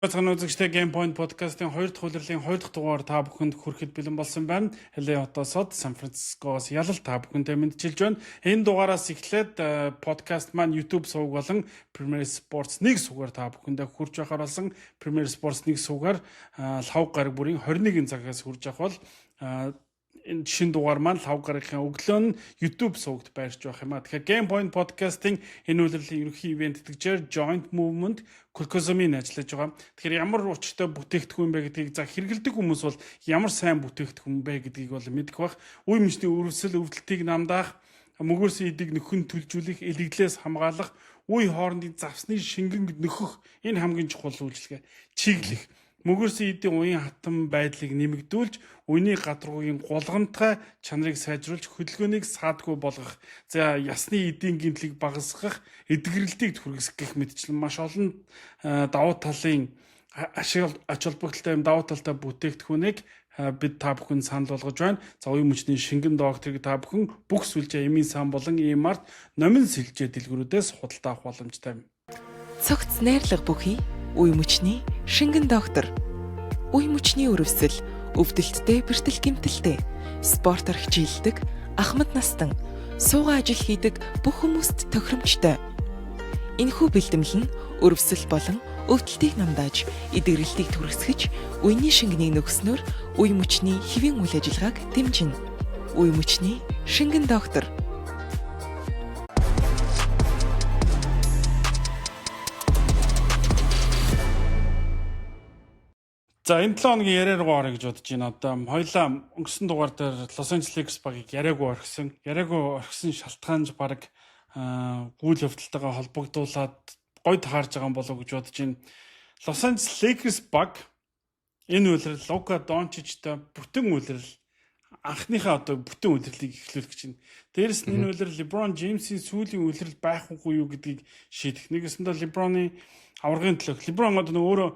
Цаана үзэгчтэй Game Point podcast-ийн 2 дахь улирлын 2 дахь дугаар та бүхэнд хүрэхэд бэлэн болсон байна. LA хотоосод Сан Францискоос ялал та бүхэнтэй мэдчилж байна. Энэ дугаараас эхлээд podcast маань YouTube сувг болон Premier Sports 1 сувгаар та бүхэндээ хүрч байхаар болсон. Premier Sports 1 сувгаар лав гараг бүрийн 21 цагаас хүрж явах бол энэ шинэ дугаар маань лав гарагийн өглөө нь YouTube сувагт байрч байх юм а. Тэгэхээр Game Point podcast-ийн энэ улирлын ерөнхий ивент гэдгээр Joint Movement Колкозомын ажиллаж байгаа. Тэгэхээр ямар учиртай бүтээгдэхүүн бэ гэдгийг за хэрэгэлдэг хүмүүс бол ямар сайн бүтээгдэхүүн бэ гэдгийг бол мэдэх бах. Үе мөчний өрөвсөл өвдөлтийг намдаах, мөгөөс эдийг нөхөн түлжүүлэх, элэглээс хамгаалах, үе хоорондын завсны шингэн нөхөх энэ хамгийн чухал үйлчилгээ. Чиглэх мөгөөс эдийн уян хатан байдлыг нэмэгдүүлж, үений гадаргуугийн гулгамтгай чанарыг сайжруулж, хөдөлгөөнийг саадгүй болгох, за ясны эдийн гэмтлийг багасгах, эдгэрэлтийг түргэсэх гэх мэтчлэн маш олон давуу талын ач холбогдолтой давуу талтай бүтээгдэхүүнийг бид та бүхэн санал болгож байна. За уян мөчний шингэн докторыг та бүхэн бүх сүлжээ эмийн сан болон EMR номин сэлжээ дэлгүүрүүдээс худалдаа авах боломжтой юм. Цогц найрлага бүхий үе мөчний шингэн доктор. Үе мөчний өрөвсөл, өвдөлттэй бэртэл гэмтэлтэй, спортоор хичээлдэг, ахмад настан, суугаа ажил хийдэг бүх хүмүүст тохиромжтой. Энэхүү бэлтгэл нь өрөвсөл болон өвдөлтийг намдааж, эдгэрэлтийг түргэсгэж, үений шингэнийг нөхснөөр үе мөчний хэвийн үйл ажиллагааг дэмжинэ. Үе мөчний шингэн доктор. За энэ 7 хоногийн яриаргуу орё гэж бодож байна. Одоо хоёлаа өнгөрсөн дугаар дээр Лос Анжелес Lakers багийг яриаггүй орхисон шалтгаанж баг гүйл явдалтайгаа холбогдуулаад гой тахаарж байгаа юм болов уу гэж бодож байна. Лос Анжелес Lakers баг энэ үйлрэл Лука Дончичтэй бүтэн үйлрэл анхныхаа одоо бүтэн үйлрэлийг эхлүүлэх гэж байна. Дээрээс нь энэ үйлрэл LeBron James-ийн сүүлийн үйлрэл байх уу юу гэдгийг шийдэх. Нэгэсэндээ LeBron-ы аваргын төлөөх. LeBron одоо өөрөө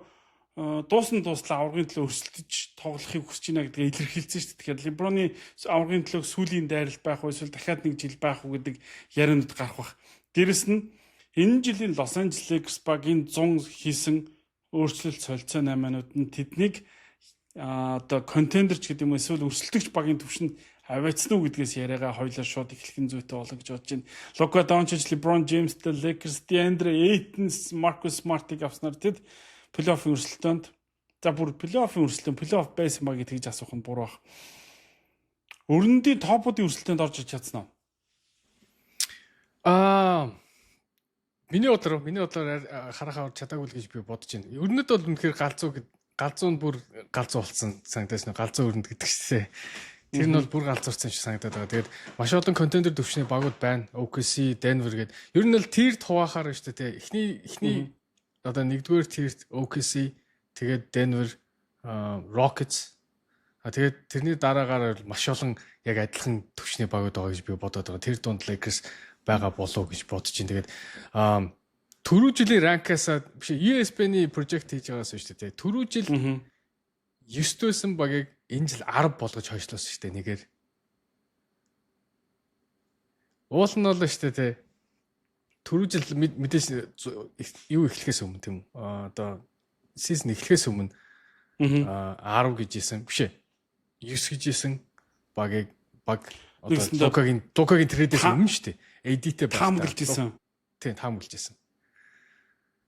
дууслаа аваргын төлөө өрсөлдөж тоглохыг хүсэж байна гэдгийг илэрхийлсэн шүү дээ. Тэгэхээр LeBron-ы аваргын төлөө сүүлийн дайралт байх уу эсвэл дахиад нэг жил байх уу гэдэг яриануд гарах бах. Дээрэс нь энэ жилийн Лос Анжелес Lakers багийн 100 хийсэн өөрчлөлт солилцоо наймаанууд нь тэднийг одоо контендерч гэдэг юм эсвэл өрсөлдөгч багийн түвшинд аваацсан уу гэдгээс яриагаа хоёлаа шууд эхлэх нь зүйтэй болоо гэж бодож байна. Luka Doncic, LeBron James-тэй Lakers, DeAndre Ayton, Marcus Smart-ыг авснаар тэд плей-оффын өрсөлдөөнд за бүр плей-оффын өрсөлдөөн плей-офф байсан ба гэдгийг асуух нь буруу баг. Өрнөдийн топуудын өрсөлдөөнд орж иж чадсан уу? Миний бодлоор харахаар чадаагүй л гэж би бодож байна. Өрнөд бол үнэхээр галзуу нь бүр галзуу болсон санагдаж байна. Галзуу өрнөд гэдэг чийсээ. Тэр нь бол бүр галзуурсан шиг санагдаад байгаа. Тэгээд маш олон контендер төвчний багууд байна. OKC, Denver гэдэг. Ер нь л тирд хуваахаар шүү дээ. Эхний одоо нэгдүгээр тирт OKC, тэгээд Denver, Rockets. Тэгээд тэрний дараагаар маш олон яг адилхан төвчний багууд байгаа гэж би бодоод байгаа. Тэр дунд Lakers байгаа болов уу гэж бодож байна. Тэгээд түрүү жилийн ранкасаа биш ESPN-ийн project хийж байгаас шүү дээ. Түрүү жил 9 байсан багийг энэ жил 10 болгож хойшлоосон шүү дээ нэгээр. Уул нь бол шүү дээ. Түрүү жил мэдээж юу эхлэхээс өмнө тийм одоо сизон эхлэхээс өмнө 10 гэж ийсэн биш ээ 9 гэж ийсэн баг одоо Лукагийн трейдээс өмнө шүү дээ. AD-тэй таамаглаж ийсэн. Тийм таамаглаж ийсэн.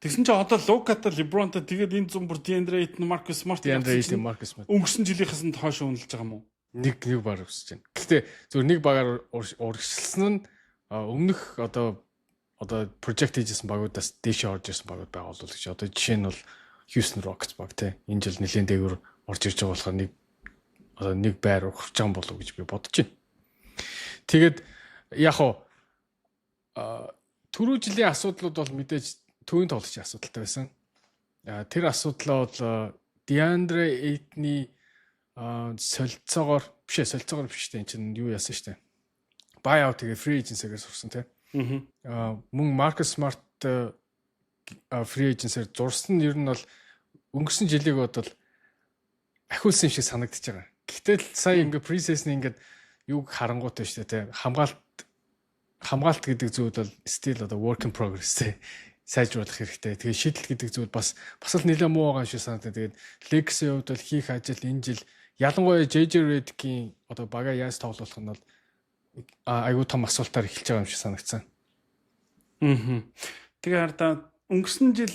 Тэгсэн чинь одоо Лукатай LeBron-тай тэгээд энэ зам бүр DeAndre Ayton, Marcus Smart өнгөрсөн жилийнхээс нь хойш үнэлж байгаа юм уу? Нэг баг өсөж байна. Гэхдээ зөв нэг багаар урагшилсан нь өмнөх одоо project хийжсэн багуудаас дээшээ орж ирсэн багууд байгаа болов уу гэж. Одоо жишээ нь бол Houston Rockets баг тий. Энэ жил нэлээд дээгүүр орж ирж байгаа болохоор нэг байр ухрж байгаа болов уу гэж би бодож байна. Тэгээд яг хоо түрүү жилийн асуудлууд бол мэдээж төвийн тоглогчийн асуудалтай байсан. Тэр асуудлаа бол DeAndre Ayton-ы солилцоогоор биш дээ. Энд чинь юу яасан штэ. Buyout тэгээ free agency-гээр сурсан тий. Мөн Marcus Smart free agency-ээр зурсан нь ер нь бол өнгөрсөн жилиг бодвол ахиулсан шиг санагдчихж байгаа. Гэхдээ сая ингээ pre-season ингээд юг харангуйтай шүү дээ. Хамгаалт гэдэг зүйл бол still одоо work in progress тий. сайжруулах хэрэгтэй. Тэгээ шийдэл гэдэг зүйл бас л нэлээд муу байгаа шиг санагдав. Тэгээд Lakers-ийн хувьд бол хийх ажил энэ жил ялангуяа JJ Redick-ийн одоо бага яаж тоглох нь бол аюу том асуултаар эхэлж байгаа юм шиг санагдсан. Тэгээ хараа өнгөрсөн жил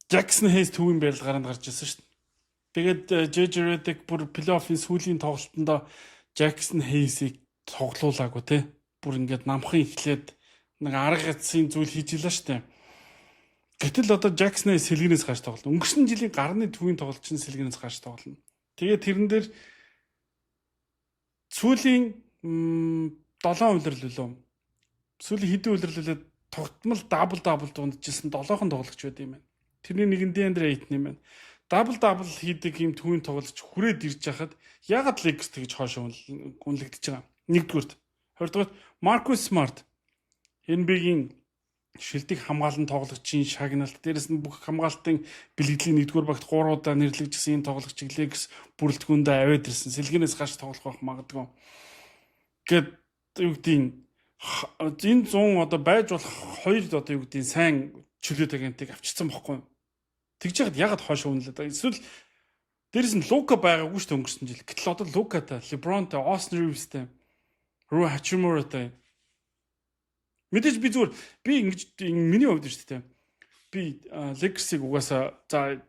Jackson Hayes төвийн байрал гаранд гарч ирсэн шүү дээ. Тэгээд JJ Redick бүр плей-оффын сүүлийн тоглолтонд Jackson Hayes-ийг тоглуулаагүй те. Бүр ингээд намхан эхлээд нэг арга гацсын зүйл хийж илаа шүү дээ. Гэтэл одоо Jackson Hayes сэлгэнээс гарч тоглолт. Өнгөрсөн жилийн гарны төвийн тоглолч нь сэлгэнээс гарч тоглолно. Тэгээд тэрэн дээр сүүлийн 7 улирлуулөө. Сүүлийн хэдэн улирлуулаад тогтмол дабл дундажсэн 7хон тоглогч байд юм байна. Тэрний нэг нь DeAndre Ayton юм байна. Дабл хийдэг юм төвийн тоглолч хүрээд ирж хахад ягаад Lakers тэгж хоошоо үнэлэгдэж байгаа. Нэгдүгürt. Хоёрдугаар Marcus Smart NBA-гийн шилдэг хамгаалан тоглогчийн шагналт дээрэс нь бүх хамгаалтын бэлгэдлийн нэгдүгээр багт 3 удаа нэрлэгдсэн энэ тоглогчийг Lakers бүрэлдэхүүндээ аваад ирсэн. Сэлгэнээс гарч тоглох байх магадгүй. Гэт юу гэдгийг энэ 100 одоо байж болох хоёр одоо юу гэдгийг сайн чөлөөт агентыг авчирсан бохгүй. Тэгж яхад хоошоо үнэлээд байгаа. Эсвэл дээрэс нь Лука байгаагүй шүү дээ өнгөрсөн жил. Гэтэл одоо Лукатай, Лебронтай, Austin Reevesтэй, Rui Hachimuraтай. Мэдээж би зүгээр би ингэж миний хувьд шүү дээ. Би Lakers-ыг угаасаа за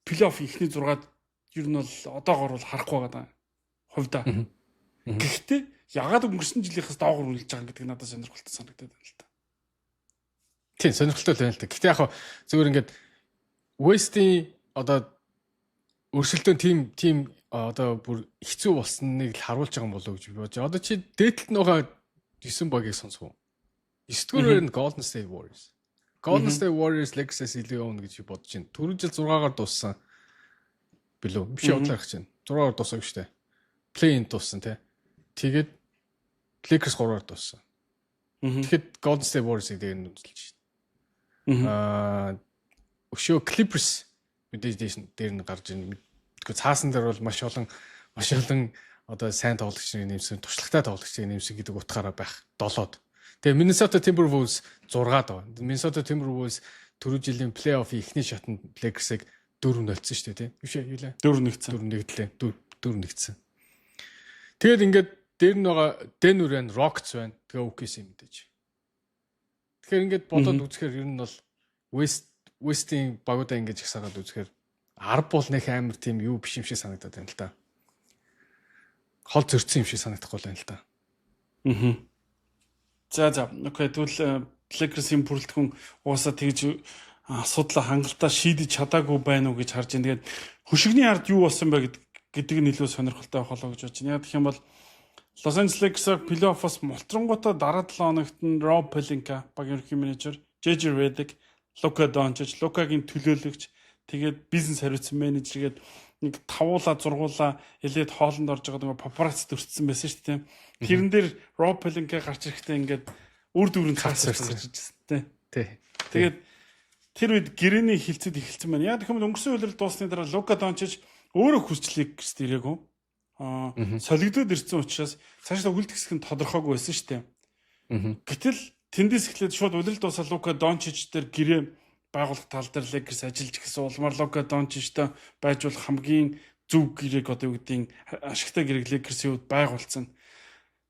плей-офф ихний 6-ад ер нь бол одоогоор бол харахгүй байгаа хувьдаа. Гэхдээ ягаад өнгөрсөн жилийнхээс доогуур үнэлж байгаа гэдэг надад сонирхолтой санагдаад байна л та. Тийм сонирхолтой байна л та. Гэхдээ яг зүгээр ингээд West-ийн одоо өрсөлдөөн тим одоо бүр хэцүү болсныг л харуулж байгаа юм болоо гэж би бодож. Одоо чи дээдлэлт нөгөө 9 багийг сонсов уу? 9-р нь Golden State Warriors. Golden State Warriors Lakers-аас илүү явна гэж би бодож байна. Түрүү жил 6-аар дууссан билүү? Биш явдлаар гэж байна. 6-аар дуусаагүй шүү дээ. Play-in дууссан тий. Тэгээд Lakers 3-аар дууссан. Тэгэхэд Golden State Warriors-ийг дээр нь үзэлж байна. Өшөө Clippers мэдээж дээр нь гарч ийн. Тэгэхээр цаасан дээр бол маш олон одоо сайн тоглогчны нэмсэн, туршлагатай тоглогчны нэмсэн гэдэг утгаараа байх 7-д. Тэгээ Minnesota Timberwolves 6-ад байна. Minnesota Timberwolves түрүү жилийн плей-оффын эхний шатанд Lakers-ыг 4-0-сэн шүү дээ, тийм. Биш ээ, юу лээ? 4-1 4-1. Тэгээд ингээд дээр нь байгаа Denver байна, Rockets байна. Тэгээ OKC мэдээж. Тэгэхээр ингээд бодоод үзэхээр ер нь бол West-ийн багуудаа ингэж ихсаагаад үзэхээр 10 бол нэг амар тийм юу биш юм шиг санагдаад байна л да. Хол зөрчсөн юм шиг санагдахгүй байна л да. За окей тэгвэл Lakers-ийн бүрэлдэхүүн уусаа тэгж асуудлаа хангалттай шийдэж чадаагүй байна уу гэж харж байна. Тэгээд хөшигний ард юу болсон бэ гэдэг нь илүү сонирхолтой байх болоо гэж бодож байна. Яг гэх юм бол Los Angeles Lakers плей-оффоос мултрангуудаа дараа 7 хоногт нь Rob Pelinka багийн ерөнхий менежер, JJ Redick, Luka Doncic, Luka-гийн төлөөлөгч, тэгээд бизнес хариуцсан менежер гээд нэг 5-6 элээд хоолнд орж байгаа нэг папарацци төрчихсөн байсан шүү дээ. Тэрэн дээр Rob Pelinka гарч ирэхдээ ингээд үр дүрэн цаасарч ирсэн тий. Тэгээд тэр үед гэрээний хилцэд эхэлсэн байна. Яг тэгэхээр өнгөрсөн үеэр дуусны дараа Luka Doncic өөрөө хүсчлийг гэсд ирээгүй. Солигдоод ирсэн учраас цаашдаа үлдгэсэх нь тодорхойгүй байсан шүү дээ. Гэтэл тэндээс эхлээд шууд улирал дуусаа Luka Doncic дээр гэрээ байгуулах тал дээр Lakers ажиллаж гисэн улмаар Luka Doncic-тай байж болох хамгийн зөв гэрээг одоо юу гэдгийг ашигтай гэрээг Lakers-ийн хувьд байгуулсан.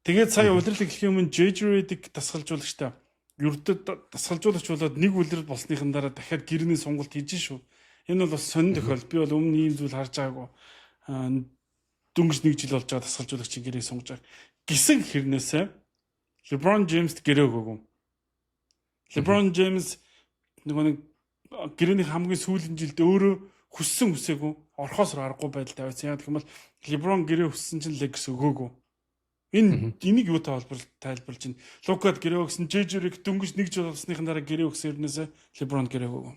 Тэгээд сая улирал эхлэхийн өмнө JJ Redick дасгалжуулагчтай ердөө дасгалжуулагч болоод нэг улирал болсныхан дараа дахиад гэрээний сонголт хийж шүү. Энэ бол бас сонин тохиол. Би бол өмнө ийм зүйл харж байгаагүй. Дөнгөж 1 жил болж байгаа дасгалжуулагчийн гэрээг сонгож байгаа. Гисэн хэрнээсээ LeBron James-д гэрээ өгөөгүй. LeBron James нэг гэрээний хамгийн сүүлийн жилд өөрөө хүссэн хүсээгүй орхоос аргагүй байдал тавьсан. Яг гэх юм бол LeBron гэрээ хүссэн чинь Lakers өгөөгүй. Энийг юутай тайлбарлаж байна? Luka-д гэрээ өгсөн, JJ Redick дөнгөж 1 жил болсныхан дараа гэрээ өгсөн хэрнээсээ LeBron гэрээ өгөөгүй.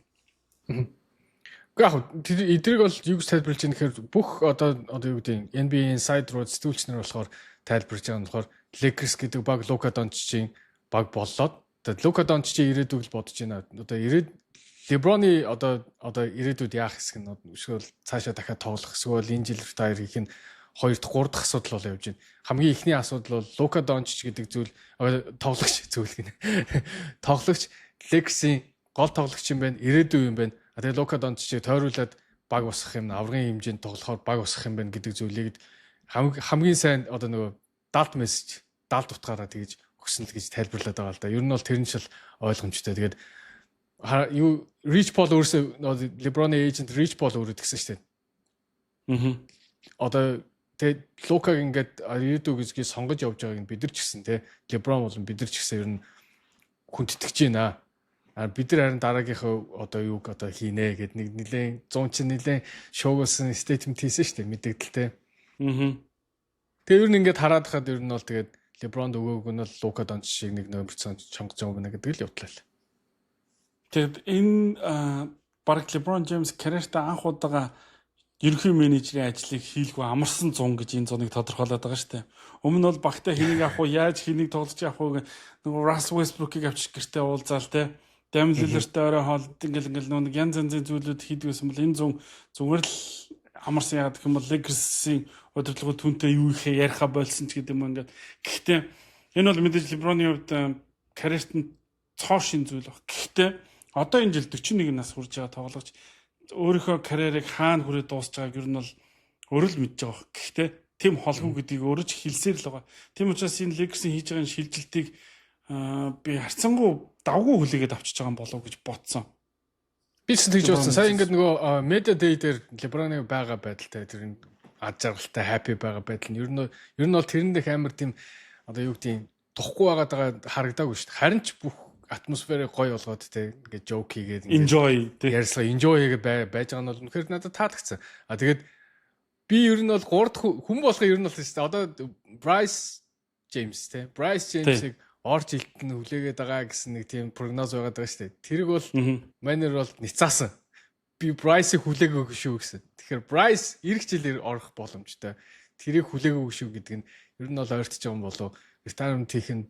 Гэхдээ эдрийг бол юу гэж тайлбарлаж байгаа нэхэр бүх одоо юу гэдэг NBA Inside руу сэтгүүлч нар болохоор тайлбарлаж байгаа нь болохоор Lakers гэдэг баг Luka Doncic-ийн баг боллоод тэгээд Luka Doncic-ийн ирээдүйг л бодож байна. Одоо LeBron-ы одоо ирээдүйд яах хэсэг нь эсвэл цаашаа дахиад тоглох эсвэл энэ жил retire хийх нь 2 дахь 3 дахь асуудал бол явж байна. Хамгийн ихний асуудал бол Luka Doncic гэдэг зүйл тоглогч Lakers-ийн гол тоглогч юм байна, ирээдүйн юм байна. Тэгээ Лука Дончичийг тойруулаад баг босгох юм, аврагын хэмжээнд тоглохоор баг босгох юм байна гэдэг зүйлийг хамгийн сайн одоо нөгөө далд мессеж, далд утгаараа тэгж өгсөн л гэж тайлбарлаад байгаа л да. Ер нь бол тэр нь шил ойлгомжтой. Тэгээд юу Rich Paul өөрөөсөө LeBron-ийн agent Rich Paul өөрөө тэгсэн шүү дээ. Одоо тэгээд Лукаг ингээд ирээдүй гэж сонгож явж байгааг нь бид нар ч гэсэн те LeBron болон бид нар ч гэсэн ер нь хүндэтгэж байна. Бид нар харин дараагийнхаа одоо юуг одоо хийнэ гэд нэг нэлээд 100 ч нэлээд шоугуулсан statement хийсэн шүү дээ мэдээлэлтэй. Тэгээ ер нь ингээд хараад хаад ер нь бол тэгээд LeBron өгөөг нь бол Лука Дончич шиг нэг номер сонгож байгаа юм гэдэг л явдлаа. Тэгээд энэ баг LeBron James карьертаа анх удаага ерөнхий менежерийн ажлыг хийлгүй амарсан 100 гэж энэ зуныг тодорхойлоод байгаа шүү дээ. Өмнө нь бол багтаа хэнийг авах уу, яаж хэнийг тоглож явах уу нөгөө Russell Westbrook-ыг авчиж гэртээ уулзаал те. Dame Lillard-тэй орой хоолд ингээл нэг янз янзын зүйлүүд хийдгүйсэн бол энэ 100 зүгээр л амарсан яагаад гэх юм бол Lakers-ийн удирдлагууд түнтэй юу ихэ яриха болсон ч гэдэг юм ингээд. Гэхдээ энэ бол мэдээж LeBron-ийн хувьд карьерт нь цоо шин зүйл баг. Гэхдээ одоо энэ жил 41 нас хүрж байгаа тоглогч өөрийнхөө карьерийг хаана хүрээ дуусч байгааг ер нь бол өөрөө л мэдж байгаа. Гэхдээ тэм холгүй гэдгийг өөрөө ч хэлсээр л байгаа. Тэм учраас энэ Lakers-ийн хийж байгаа шилжилтийг би харцангуй давгүй хүлээгээд авчиж байгаа юм болов гэж бодсон. Би ч тэгж бодсон. Сая ингээд нөгөө media day дээр LeBron-ы байгаа байдалтай тэр ад жаргалтай happy байгаа байдал нь ер нь бол тэрэн дэх амар тийм одоо юу гэдгийг тухгүй байгаа харагдаагүй шүү дээ. Харин ч бүх атмосферыг гоё болгоод те ингээд joke хийгээд enjoy ярьслаа enjoy хийгээд байж байгаа нь бол үнэхээр надад таалагдсан. Тэгээд би ер нь бол 3 дахь хүн болохоо ер нь бол шүү дээ. Одоо Bryce James те Bryce James-ийг орж илтэн хүлээгээд байгаа гэсэн нэг тийм прогноз байгаад байгаа шүү дээ. Тэрийг бол манер бол ницаасан. Би Bryce-ийг хүлээгөөгүй шүү гэсэн. Тэгэхээр Bryce эх жилээр орох боломжтой. Тэрийг хүлээгөөгүй шүү гэдэг нь ер нь бол ойртож байгаа юм болов. Retirement хийх нь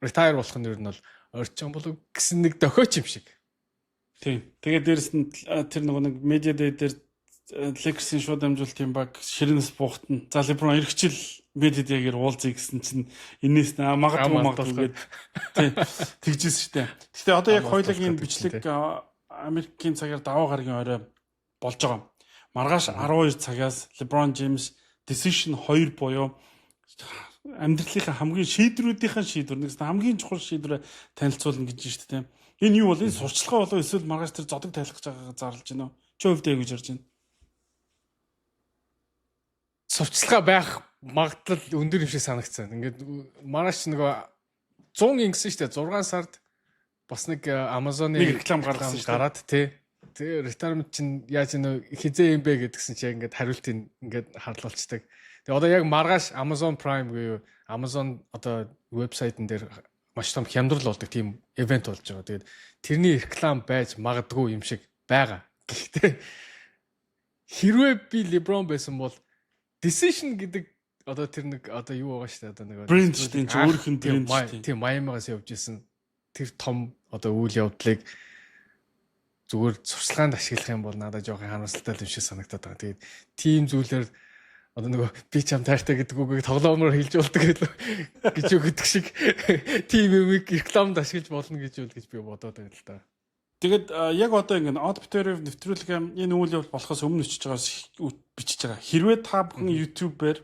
retire болох нь ер нь бол ойртож байгаа болов гэсэн нэг дохиоч юм шиг. Тийм. Тэгээд дээрэс нь тэр нэг медиа дээр Lakers-ийн шууд амжуулалтын баг ширнэс буухтан. За LeBron эх жил медиагээр уулзъя гэсэн чинь энэс магадгүй гэдэг тэгжсэн шүү дээ. Гэхдээ одоо яг хоёулагийн бичлэг Америкийн цагаар даваа гарагийн орой болж байгаа. Маргааш 12 цагаас LeBron James Decision 2 буюу амьдралынхаа хамгийн шийдвэрүүдийн шийдвэр нэгс хамгийн чухал шийдвэрээ танилцуулна гэж байна шүү дээ. Энэ юу бол энэ сурчлагаа болов эсвэл маргааш тэр зодог тайлах гэж байгаагаа зарлж байна уу? Чи өвдөө гэж ярьж байна. Сурчлага байх магадлал өндөр юм шиг санагдсан. Ингээд маргааш нөгөө 100 ингэсэн шүү дээ. 6 сард бас нэг Amazon-ы реклам гаргасан шүү дээ. Гараад тий. Тэгээ retirement чинь яаж нөө хизээ юм бэ гэдгсэн чинь ингээд хариултыг ингээд харлуулцдаг. Тэгээ одоо яг маргааш Amazon Prime буюу Amazon одоо вебсайтн дээр маш том хямдрал болдог тийм ивент болж байгаа. Тэгээд тэрний реклам байж магадгүй юм шиг байгаа. Гэхдээ хэрвээ би LeBron байсан бол Decision гэдэг одоо тэр нэг одоо юу байгаа шүү дээ. Одоо нэг брэнд чинь өөрийнх нь брэнд тийм Miami-гаас явж исэн тэр том одоо үйл явдлыг зүгээр сурчлагаанд ашиглах юм бол надад жоохон харамсалтай юм шиг санагдаад байгаа. Тэгээд тийм зүйлээр одоо нөгөө би чам таартай гэдэг үгийг тоглоомоор хэлж болдог гэж өгдөг шиг тийм юмыг рекламад ашиглаж болно гэж би бодоод байна л да. Тэгээд яг одоо ингэ Output-ээр нэвтрүүлэг энэ үйл явдал болохоос өмнө очиж байгаас бичиж байгаа. Хэрвээ та бүхэн YouTube-ээр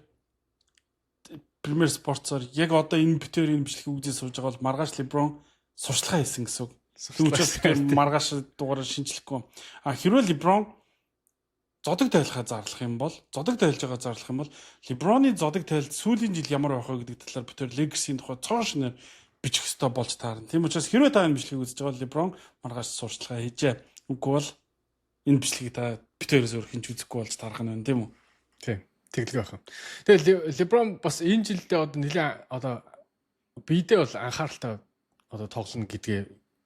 Premier Sports-оор яг одоо энэ битээр энэ бичлэгийг үзэж сууж байгаа бол маргааш LeBron сурчлага хийсэн гэсэн үг. Түүнээс маргааш дугаараар шинжлэхгүй. Хэрвээ LeBron зодог тайлахаа зарлах юм бол зодог тайлж байгаа зарлах юм бол LeBron-ы зодог тайлт сүүлийн жил ямар байх вэ гэдэг талаар битээр Lakers-ийн тухай цоо шинээр бичих ёстой болж таарна. Тийм учраас хэрвээ та энэ бичлэгийг үзэж байгаа LeBron маргааш сурчлага хийжээ. Үгүй бол энэ бичлэгийг та битээрээс өөр хинч үзэхгүй болж таарах нь байна тийм үү? Тийм. Тэглэг байх юм. Тэгээ LeBron бас энэ жилдээ одоо нэлээд одоо бидээ бол анхааралтай одоо тоглоно гэдгээ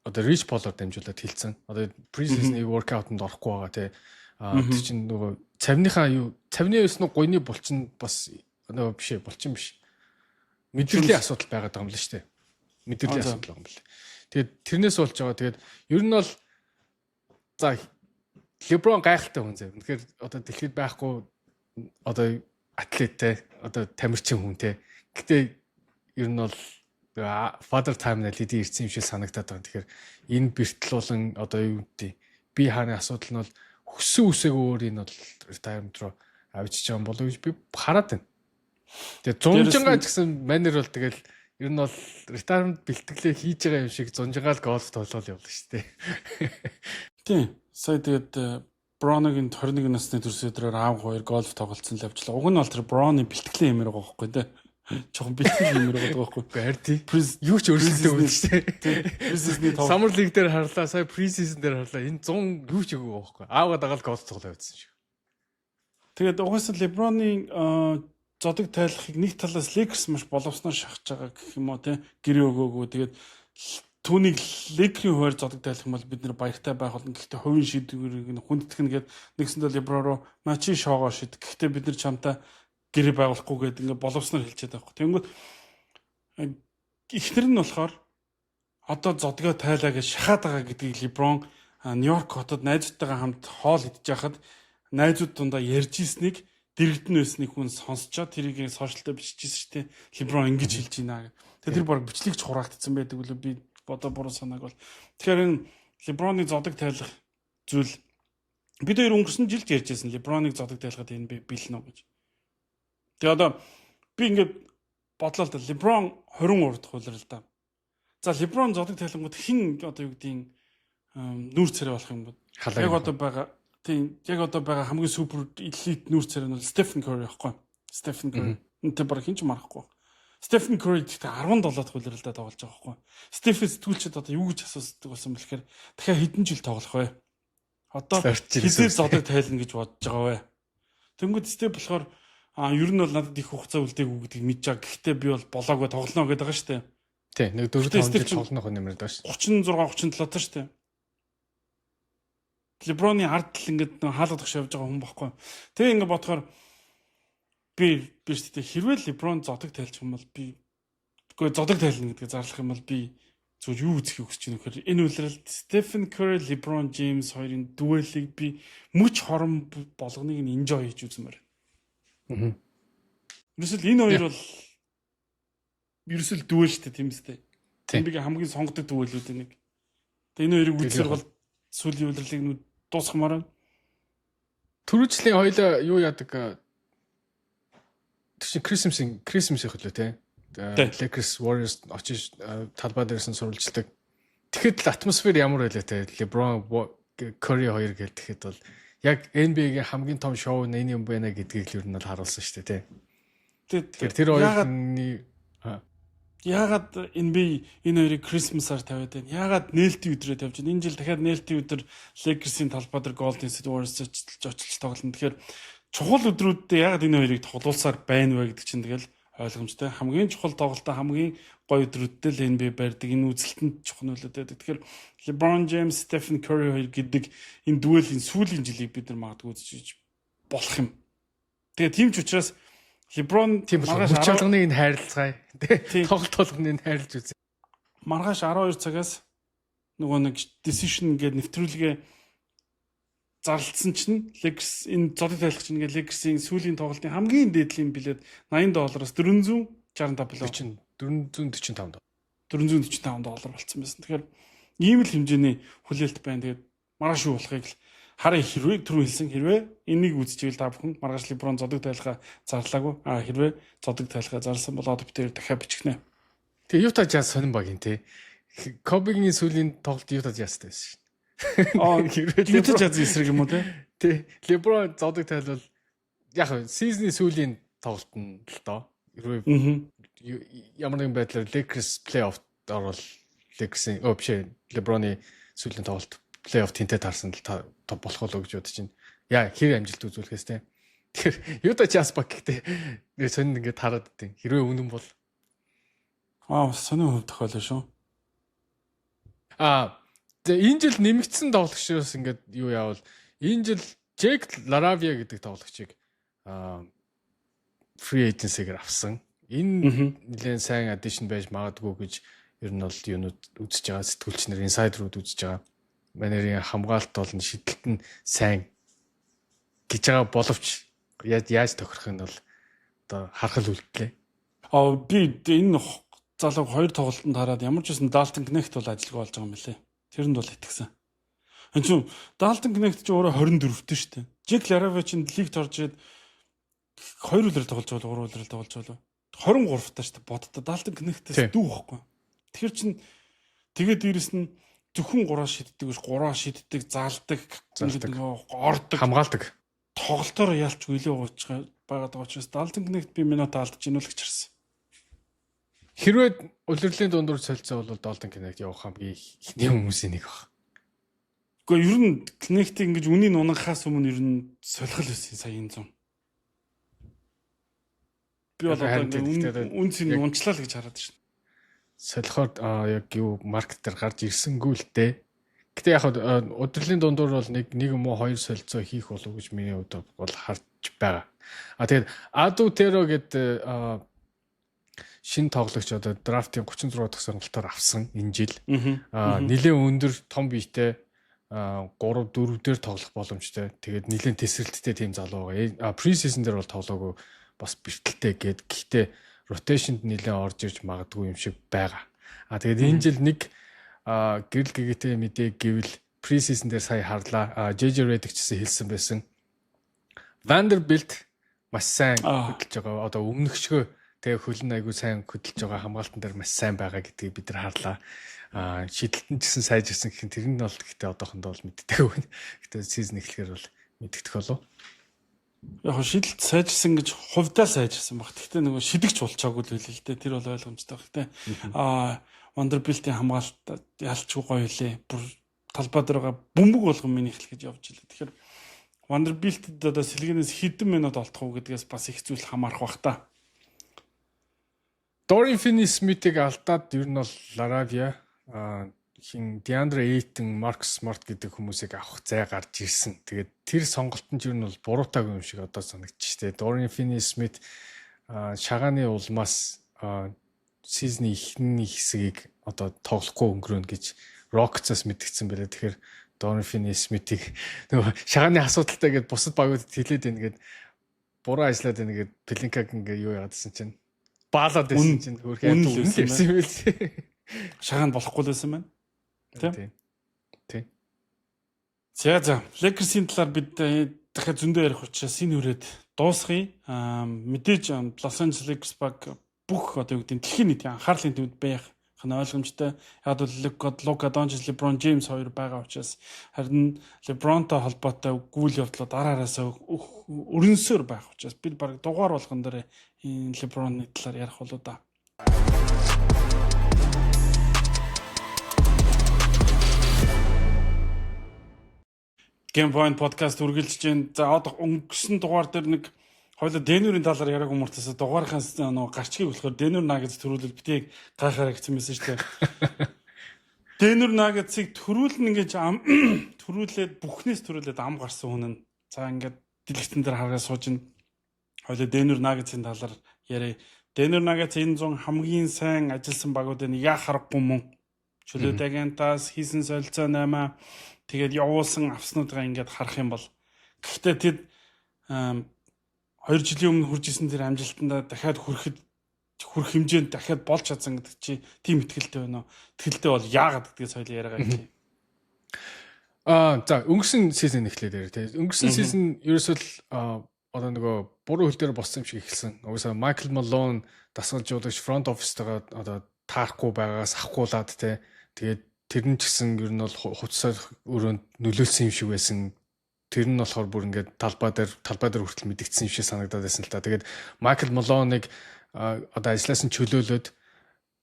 одоо Rich Paul-оор дамжуулаад хэлсэн. Одоо pre-season workout-нд орохгүй байгаа тий. Тэр чинь нөгөө цавны өснө гойны булчин бас нөгөө биш булчин биш. Мэдрэлийн асуудал байгаад байгаа юм л шүү дээ. Мэдрэлийн асуудал байгаа юм бэл. Тэгээд тэрнээс болж байгаа. Тэгээд ер нь бол за LeBron гайхалтай хүн зав. Тэгэхээр одоо дэлхийд байхгүй одоо атлеттэй одоо тамирчин хүн те. Гэтэ ер нь бол Father Time нэл хэдий ирсэн юм шиг санагдаад байгаа. Тэгэхээр энэ бэртэл болон одоо юу гэдэг би хааны асуудал нь бол өссөн үсээг өөр энэ бол retirement руу авчиж байгаа юм болов уу гэж би хараад байна. Тэгээ зунжангаа ч гэсэн манер бол тэгэл ер нь бол retirement бэлтгэлээ хийж байгаа юм шиг зунжангаа л голф тоглол явлаа шүү дээ. Тийм. Сая тэгээд Броногийн 21 насны төрс өдрөөр аав хоёр голф тоглолцсон л авчлаа. Уг нь бол тэр Броны бэлтгэлийн юмэр байгаа байхгүй тий. Чохон бэлтгэл юмэр байгаа байхгүй. Харин юу ч өөрсдөө үүдэж тий. Pre-season-ний Summer League дээр харлаа, сая pre-season дээр харлаа. Энэ 100 юу ч өгөө байхгүй. Аавгаа дагаад голф тоглоо явуулсан шиг. Тэгээд угаасаа LeBron-ийн зодог тайлахыг нэг талаас Lakers маш боловсноор шахаж байгаа гэх юм уу тий. Гэрээ өгөөгөө тэгээд түүнийг Lakers-ийн хувьд зодог тайлах юм бол бид нэр баяртай байх болно. Гэхдээ хувийн шийдвэрийг нь хүндэтгэн гээд нэгсэндээ LeBron руу мачи шоогоо шийд. Гэхдээ бид нар чамтай гэрээ байгуулахгүй гээд ингээ боловсноор хэлчихэд байгаа. Тэнгүүд ихнэр нь болохоор одоо зодгоо тайлаа гэж шахаад байгаа гэдгийг LeBron Нью-Йорк хотод найзуудтайгаа хамт хоол идэж байхад найзууд дундаа ярьж ийснийг дэрэгдэн байсныг хүн сонсчоод тэрийг сошиалтаа биччихсэн шүү дээ. LeBron ингэж хэлж байна гэх. Тэр баг бичлэгч хураагдсан байдаг үлээ би бодо буруу санааг бол. Тэгэхээр энэ LeBron-ы зодог тайлах зүйл бид хоёр өнгөрсөн жилд ярьжсэн LeBron-ыг зодог тайлахад энэ би бэлнэ гэж. Тэгээ одоо би ингээд бодлоо л да LeBron 23 дахь хуулиар л да. За LeBron зодог тайлангууд хэн одоо юу гэдгийг нүүр царай болох юм бол яг одоо байгаа тийм яг одоо байгаа хамгийн супер элит нүүр царай нь Stephen Curry байхгүй. Stephen Curry. Энтэй баг хинч марахгүй. Stephen Curry гэхдээ 17 дахь хуулиар л да тоглож байгаа байхгүй. Stephen сэтгүүлчид одоо юу гэж асуусдаг болсон бэлэхээр дахиад хэдэн жил тоглох вэ? Одоо хэзээ зодог тайлна гэж бодож байгаа вэ? Тэнгүүд Steph болохоор ер нь бол надад их хугацаа үлдээгүү гэдгийг мэдж байгаа. Гэхдээ би бол болоогүй тоглоно гэдэг байгаа шүү дээ. Тий, нэг 4-5 жил тоглох нэмэрд байгаа шүү. 36 37 таа шүү дээ. LeBron-ы ард л ингээд хаалгадах шавж байгаа хүн байхгүй. Тэгээ ингээд бодохоор би шүү дээ хэрвээ LeBron зодог тайлчих юм бол би үгүй зодог тайлна гэдгийг зарлах юм бол би зөв юу үзэхийг хүсэж байна вэхээр энэ үйлрэлд Stephen Curry, LeBron James хоёрын дуэлийг би мөч хорон болгоныг нь enjoy хийж үзмээр. Ерөөсөл энэ хоёр бол ерөөсөл дүүл шүү дээ тийм үстэй. Тэмбигийн хамгийн сонгодог дүүлүүд нэг. Тэгээ энэ хоёрыг үзсээр бол сүүлийн үйлрэлийг нь дуусгамаар байна. Түрүүжлийн хоёлаа юу яадаг тийм Christmas-ийн хөлөө тий. Lakers Warriors очиж талбай дээрсэн сурвалждаг. Тэгэхэд л атмосфер ямар байлаа те. LeBron Curry хоёр гэл тэгэхэд бол яг NBA-гийн хамгийн том шоу нь энэ юм байна гэдгийг л ер нь бол харуулсан шүү дээ тий. Тэгэхээр тэр хоёрын яагаад NBA энэ хоёрыг Christmas-аар тавиад байна? Яагаад нээлтийн өдрөө тавьж байна? Энэ жил дахиад нээлтийн өдөр Lakers-ийн талбай дээр Golden State Warriors-д очилж тоглоно. Тэгэхээр чухал өдрүүдэд яагаад энэ хоёрыг тоглуулсаар байна вэ гэдэг чинь тэгэл ойлгомжтой. Хамгийн чухал тоглолтоо хамгийн гоё өдрүүдэд л NBA барьдаг. Энэ үзэлтэнд чухал нөлөөтэй байдаг. Тэгэхээр LeBron James, Stephen Curry хоёр гэдэг энэ дуэлийн сүүлийн жилийг бид нар магадгүй үзэж болох юм. Тэгээ тийм ч учраас LeBron маргааш 12-ны энэ хайрлцгаая. Тоглолт болгоны энэ хайрлж үзье. Маргааш 12 цагаас нөгөө нэг decision гэдэг нэвтрүүлгээ зарлцсан чинь Lakers энэ зодог тайлах чинь ингээд Lakers-ийн сүүлийн тоглолтын хамгийн дээдлийн билет $80-аас $465 $445 $445 болцсон байсан. Тэгэхээр ийм л хэмжээний хүлээлт байна. Тэгээд маргааш юу болохыг л хараа хэрвээ түрүү хэлсэн хэрвээ энийг үзчихвэл та бүхэн маргааш LeBron зодог тайлхаа зарлаагүй. Хэрвээ зодог тайлхаа зарласан бол одоо бид дахиад бичгнэ. Тэгээ Utah Jazz сонин багийн тий. Kobe-гийн сүүлийн тоглолт Utah Jazz-тай байсан. Utah Jazz эсрэг юм уу те? Тий. LeBron зодог тайлбал яг сизны сүүлийн тоглолт нь л доо. Ямар нэгэн байдлаар Lakers playoff орвол Lakers-ийн LeBron-ы сүүлийн тоглолт playoff тэнтэй таарсан л топ болох болоо гэж бодож байна. Яа, хэр амжилт үзүүлэхээс те. Тэгэхээр Utah Jazz баг гэхдээ сонин ингээд хараад дээ. Хэрвээ үнэн бол сонин хөв тохиолоо шүү. Энэ жил нэмэгдсэн тоглогчоос ингээд юу яавал энэ жил Jake LaRavia гэдэг тоглогчийг free agency-гээр авсан. Энэ нэлээд сайн addition байж магадгүй гэж ер нь бол юунууд үзэж байгаа сэтгүүлч нар инсайдерууд үзэж байгаа. Манерийн хамгаалалт болон шидэлт нь сайн гэж байгаа боловч яаж тохирох нь бол одоо харахад үлдлээ. Би энэ залууг 2 тоглолтод хараад ямар ч үсэн Dalton Knecht бол ажилгүй болж байгаа юм лээ. Тэрэнд бол итгэсэн. Энд чинь Dalton Knecht ч өөрөө 24-т шүү дээ. Jack Laravich нь лигт орж ирээд 2 үлрэл тоглож байгаа 3 үлрэл тоглож байгаа. 23 таа шүү дээ. Боддоо Dalton Knecht-ээс дүү байхгүй. Тэгэхээр чин тэгээд дээрэс нь зөвхөн 3 шиддэг биш 3 шиддэг, залдаг, ордог, хамгаалдаг. Тоглолтоор ялч үлээ ууч байгаад байгаа учраас Dalton Knecht би минут алдаж инүүлэгч харсан. Хэрвээ улирлын дундуур солилцоо бол Dalton Knecht явах хамгийн ихний хүмүүсийн нэг баг. Гэхдээ ер нь Knecht ингэж үнийг унахаас өмнө ер нь солихол байсан сая энэ зам. Би бол одоо үнцийг унчлаа л гэж хараад шин. Солихоор яг юу маркет дээр гарч ирсэнгүй л дээ. Гэтэ яг удирлын дундуур бол нэг юм уу 2 солилцоо хийх болов гэж миний хувьд бол харж байгаа. Тэгээд Adu Tero гэдэг шинэ тоглогч одоо драфтын 36 дахь сонголтоор авсан энэ жил. Нэлээд өндөр том биетэй 3-4 дээр тоглох боломжтой. Тэгээд нэлээд тесрэлттэй тийм залуу байгаа. Pre-season дээр бол тоглоогүй бас бэртэлтэй гээд гэхдээ ротейшнд нэлээд орж ирж магадгүй юм шиг байгаа. Тэгээд энэ жил нэг гэрэл гэгээтэй мэдээ гэвэл pre-season дээр сая харлаа. JJ Redick ч гэсэн хэлсэн байсан. Vanderbilt маш сайн хөдөлж байгаа. Одоо өмнөгшгөө тэгээ хөлн айгуу сайн хөдөлж байгаа хамгаалтан дээр маш сайн байгаа гэдгийг бид нар харлаа. Шидэлтэн ч гэсэн сайжирсан гэх юм тэр нь бол гэхдээ одоохондоо бол мэддэг байна. Гэхдээ season эхлэхээр бол мэддэх болов. Яг шидэлт сайжирсан гэж хувьдаа сайжирсан баг. Гэхдээ нөгөө шидэгч болчоогүй л байл л дээ. Тэр бол ойлгомжтой баг. Гэтэ Vanderbilt-ийн хамгаалалт ялчгүй гоё лээ. Бүр талбай дээр байгаа бөмбөг болгон минийх л гэж явж илээ. Тэгэхээр Vanderbilt-д одоо сэлгэнээс хэдэн минут олдох уу гэдгээс бас их зүйл хамаарах бах та. Dorian Finney-Smith-ийг алдаад ер нь бол Laravia хин DeAndre Ayton, Marcus Smart гэдэг хүмүүсийг авах зай гарч ирсэн. Тэгээд тэр сонголтын ер нь бол буруутаагүй юм шиг одоо санагдчих штэ. Dorian Finney-Smith шагааны улмаас сизны ихний хэсгийг одоо тоглохгүй өнгөрөөнө гэж Rockets-аас мэдгдсэн байлаа. Тэгэхээр Dorian Finney-Smith-ийг нөгөө шагааны асуудалтай гээд бусад багуудад хэлээд байна гээд буруу ажиллаад байна гээд Pelinka ингээ юу яадсан чинь баалаад байсан чинь хөрх юм байсан юм байл. Шагаанд болохгүй л байсан байна. Тийм. За Lakers-ийн талаар бид дахиад зөндөө ярих учраас энэ үрээд дуусгая. Мэдээж Los Angeles Lakers баг бүх одоо юу гэдэг дэлхийн нийтийн анхаарлын төвд байх ойлгомжтой. Яг бол Luka Doncic, LeBron James хоёр байгаа учраас харин LeBronтой холбоотой гүйл явдлууд араараасаа өрнөсөөр байх учраас бид баг дугаар болгон дээр энэ LeBron-ы талаар ярих болоо да. Game Point podcast үргэлжлэж байна. За одоо өнгөрсөн дугаар дээр нэг хоёул Denver-ийн талаар яриаг хүмүүстээс дугаархаас гарчгийг болохоор Denver Nuggets төрүүлэл битийг гайхаараа гэсэн мэсэн шүү дээ. Denver Nuggets-ыг төрүүлнэ гэж төрүүлээд бүхнээс төрүүлээд ам гарсан хүн нь за ингээд дэлгэцэн дээр харгаа сууж ин хоёул Denver Nuggets-ийн талаар яриа. Denver Nuggets энэ зун хамгийн сайн ажилласан багуудыг яа харахгүй мөн чөлөөт агентаас хийсэн солилцоо 8 тэгээд явуулсан авснуудаа ингээд харах юм бол гэхдээ тэд 2 жилийн өмнө хүрж исэн тэр амжилтандаа дахиад хүрэх хэмжээнд дахиад болж чадсан гэдэг чи тийм ихтгэлтэй байна уу? Ихтгэлтэй бол яагаад гэдгийг соёл яриагаа хэлье. За өнгөрсөн сизон эхлээд тий. Өнгөрсөн сизон ерөөсөл одоо нөгөө буруу хөл дээр боссон юм шиг эхэлсэн. Угсаа Michael Malone дасгалжуулагч front office-тагаа одоо таарахгүй байгаагаас ахгуулаад тий. Тэгээд тэр нь ч гэсэн ер нь бол хувцсаар өрөөнд нөлөөлсөн юм шиг байсан. Тэр нь болохоор бүр ингээд талбай дээр хүртэл мэдэгдсэн юм шиг санагдаад байсан л та. Тэгээд Michael Malone-ыг одоо ажилласан чөлөөлөд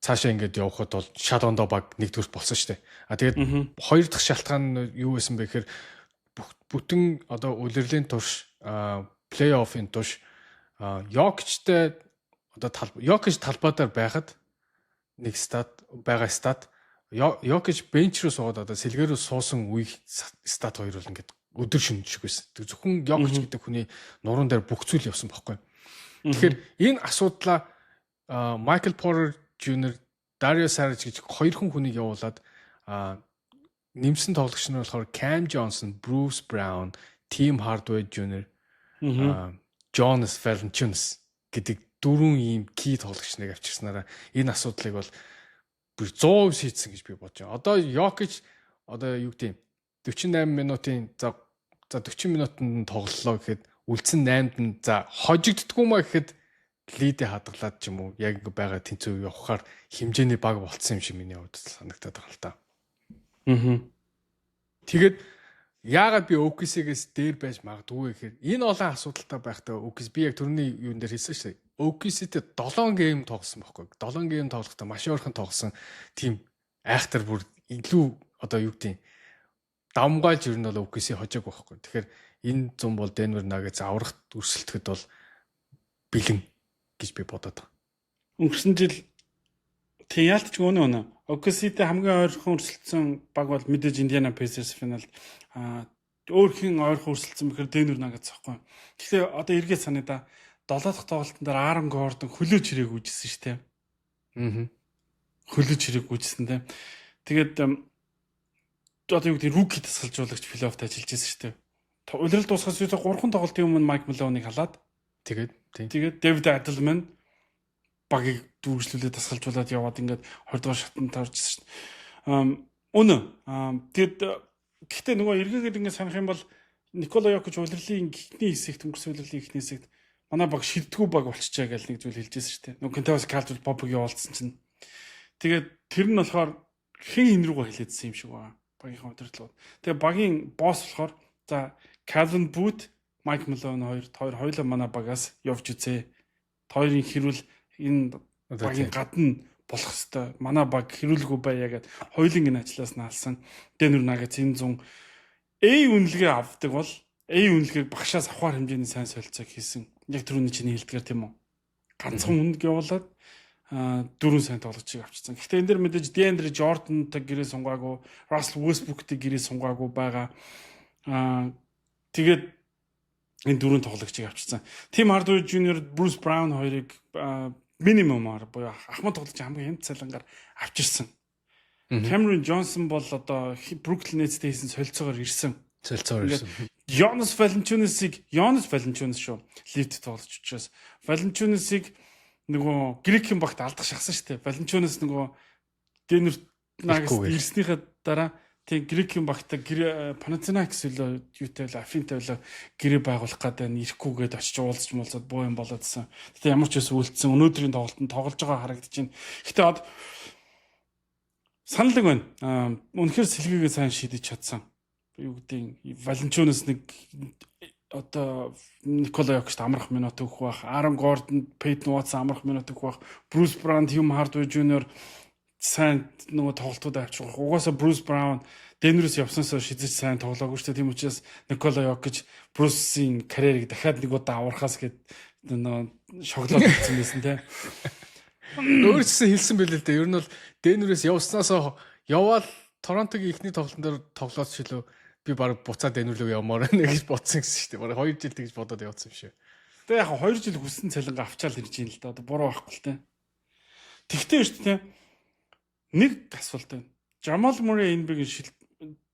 цаашаа ингээд явхад бол шалгондоо баг нэгдүгürt болсон шүү дээ. Тэгээд хоёр дахь шалтгаан нь юу байсан бэ гэхээр бүтэн одоо улирлын турш плей-оффын турш Jokic-тэй одоо Jokic талбай дээр байхад нэг стат Jokic бенч рүү суугаад одоо сэлгэрүү суусан үе стат хоёр бол ингээд өдөр шөнө шиг байсан. Зөвхөн Jokic гэдэг хүний нуруунд дээр бүх зүйл явсан байхгүй. Тэгэхээр энэ асуудлаа Michael Porter Jr, Dario Saric гэж хоёр хүнийг явуулаад нэмсэн тоглогч нар болохоор Cam Johnson, Bruce Brown, Tim Hardaway Jr, Jonas Valanciunas гэдэг 4 ийм key тоглогч нэг авчирснараа энэ асуудлыг бол бүр 100% шийдсэн гэж би бодож байна. Одоо Jokic одоо юу гэдэг 48 минутын за 40 минутанд тоглолоо гэхэд үлдсэн 8-д нь за хожигддггүй маа гэхэд лидэ хадгалаад ч юм уу яг байгаа тэнцүү явахаар хэмжээний баг болцсон юм шиг миний хувьд санагдаад байгаа л та. Тэгээд яагаад би OKC-гээс дээр байж магадгүй гэхээр энэ олон асуудалтай байхдаа OKC би яг түрүүний юун дээр хэлсэн шүү дээ. OKC-тэй 7 гейм тоглосон байхгүй. 7 гейм тоглохдоо маш ойрхон тоглосон тийм айхтар бүр илүү одоо юу гэдэг давмгаалж ер нь бол OKC хожоог байхгүй. Тэгэхээр энэ зам бол Denver Nuggets аврах өрсөлдөхөд бол бэлэн гэж би бодоод байгаа. Өнгөрсөн жил тэг яалтч өнөө OKC-тэй хамгийн ойрхон өрсөлдсөн баг бол мэдээж Indiana Pacers финалд өөр хин ойрхон өрсөлдсөн бэхээр Denver Nuggets байхгүй. Тэгэхээр одоо эргээд санаа да 7 дахь тоглолтын дээр Aaron Gordon хөлөөж хэрэг үүжсэн шүү дээ. Хөлөөж хэрэг үүжсэн те. Тэгээд одоо юу гэдэг rookie тасгалжуулагч плей-оффт ажиллаж байсан шүү дээ. Улирал дуусгаас үедээ 3 тоглолтын өмнө Mike Malone-ыг халаад тэгээд David Adelman багийг дүүржлүүлээд тасгалжуулаад яваад ингээд 20 дугаар шатанд тавьчихсан шүү дээ. Тэгэд гэхдээ нөгөө эргээгээд ингээд санах юм бол Никола Йокич улирлын ихний хэсэгт өнгөрсөн улирлын ихний хэсэгт манай баг шиддгүү баг болчихжээ гэж нэг зүйл хэлжсэн шүү дээ. Нөгөө Кентавас Калжул Бобыг явуулсан чинь. Тэгээд тэр нь болохоор хэн рүүгээ хэлээдсэн юм шиг байна. Багийн удирдлууд. Тэгээ багийн босс болохоор за Calvin Booth, Mike Malone хоёр хоёулаа манай багаас явж үзээ. Хоёрын хэрүүл энэ багийн гадна болох хэвээр манай баг хэрүүлгүй байя гэд хоёулын энэ ажлаас наалсан. Denver Nuggets энэ 100 A үнэлгээ авдаг бол A үнэлгээг багшаас авахар хэмжээний сайн солилцоог хийсэн. Яг түрүүний чиний хэлдгээр тийм үү? Ганцхан үнэлгээ явуулаад 4 сайн тоглогчийг авчирсан. Гэхдээ энэ дэр мэдээж DeAndre Jordan-тай гэрээ сунгаагүй, Russell Westbrook-тэй гэрээ сунгаагүй байгаа. Тэгээд энэ 4 тоглогчийг авчирсан. Tim Hardaway Jr, Bruce Brown хоёрыг минимумаар буюу ахмад тоглогч хамгийн хямд цалингаар авчирсан. Cameron Johnson бол одоо Brooklyn Nets-тэй хийсэн солилцоогоор ирсэн. Jonas Valanciunas шүү. Лифт тоглож учраас Valanciunas-ыг нөгөө Грекийн багт алдах шахсан шүү дээ. Valanciunas нөгөө Denver Nuggets ирснийхаа дараа тийм Грекийн багта Panathinaikos үлээ юутай л Афинтай үлээ гэрээ байгуулах гэдэг нь ирэхгүйгээд очиж уулзч муулзаад боо юм болоодсэн. Гэтэ ямар ч байсан үлдсэн өнөөдрийн тоглолтод тоглож байгаа харагдаж байна. Гэтэ од саналдаг байна. Үнэхээр сэлгээгээ сайн шийдэж чадсан. Юу гэдэг Valanciunas нэг одоо Никола Йокич амрах минут өгөх байх. Aaron Gordon, Peyton Watson амрах минут өгөх байх. Bruce Brown, Tim Hardaway Jr сайн нөгөө тоглолтууд авчих. Угаасаа Bruce Brown Denver-с явсанаас шидэж сайн тоглоогүй шүү дээ. Тийм учраас Никола Йокич Bruce-ийн карьерийг дахиад нэг удаа аврахаас гээд нөгөө шоглоод ирсэн байсан тийм. Өөрөөсөө хэлсэн байлээ л дээ. Ер нь бол Denver-с явснаас яваад Торонтогийн ихний тоглолтын дээр тоглоод шилүү би баг буцаад Denver руу явмаар байна гэж бодсон гэсэн шүү дээ. Бараг 2 жил тэгж бодоод явуулсан юм шиг. Тэгээ яг 2 жил хүссэн цалингаа авчаал ирж юм л да. Одоо буруу байхгүй л тийм. Тэгтээ шүү дээ. Нэг асуулт байна. Jamal Murray NBA-гийн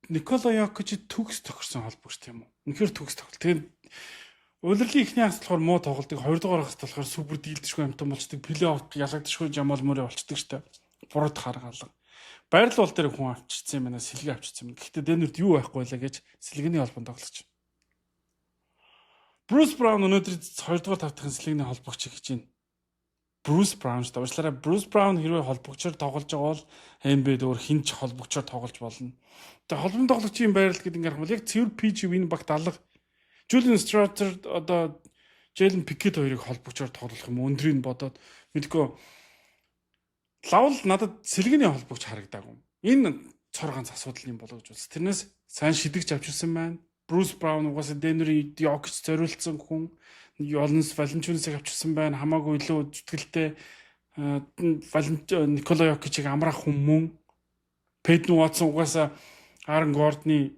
Никола Йокич төгс тохирсон холбогч тийм үү? Үнэхээр төгс тоглолт. Тэгээд улирлын ихний хагас болохоор муу тоглолтыг 2 дугаар хагас болохоор супер дийлдэшгүй амтан болчдөг. Плей-офф ялагдчихгүй Jamal Murray болчдөг штэ. Буруу харгалга. Байрлал бол дээр хүн авчирсан юм байна. Сэлгээ авчирсан юм. Гэхдээ Denver-д юу байхгүй байлаа гэж сэлгээний холбоонд тоглож. Bruce Brown өнөөдөр 2 дугаар тавтахын сэлгээний холбогч гэж байна. Bruce Brown ч дуучлаарай. Bruce Brown хэрвээ холбогчоор тоглож байгаа бол NBA-д өөр хинч холбогчоор тоглож болно. Тэгээ холбогчийн тоглогчийн байрлал гэдэг ингээд бол яг цэвэр PG win багт алга. Julian Strouter одоо Jalen Pickett хоёрыг холбогчоор тоглох юм өндрийг бодоод мэдгүй лавл надад сэлгээний холбогч харагдаагүй. Энэ цор ганц асуудал юм болоо гэж үзсэн. Тэрнээс сайн шидэгч авчирсан байна. Bruce Brown угаасаа Denver-ийн Jokic зориулсан хүн. Jonas Valanciunas-ыг авчирсан байна. Хамаагүй илүү зүтгэлтэй Никола Йокичийг амраах хүн мөн. Peyton Watson угаасаа Aaron Gordon-ы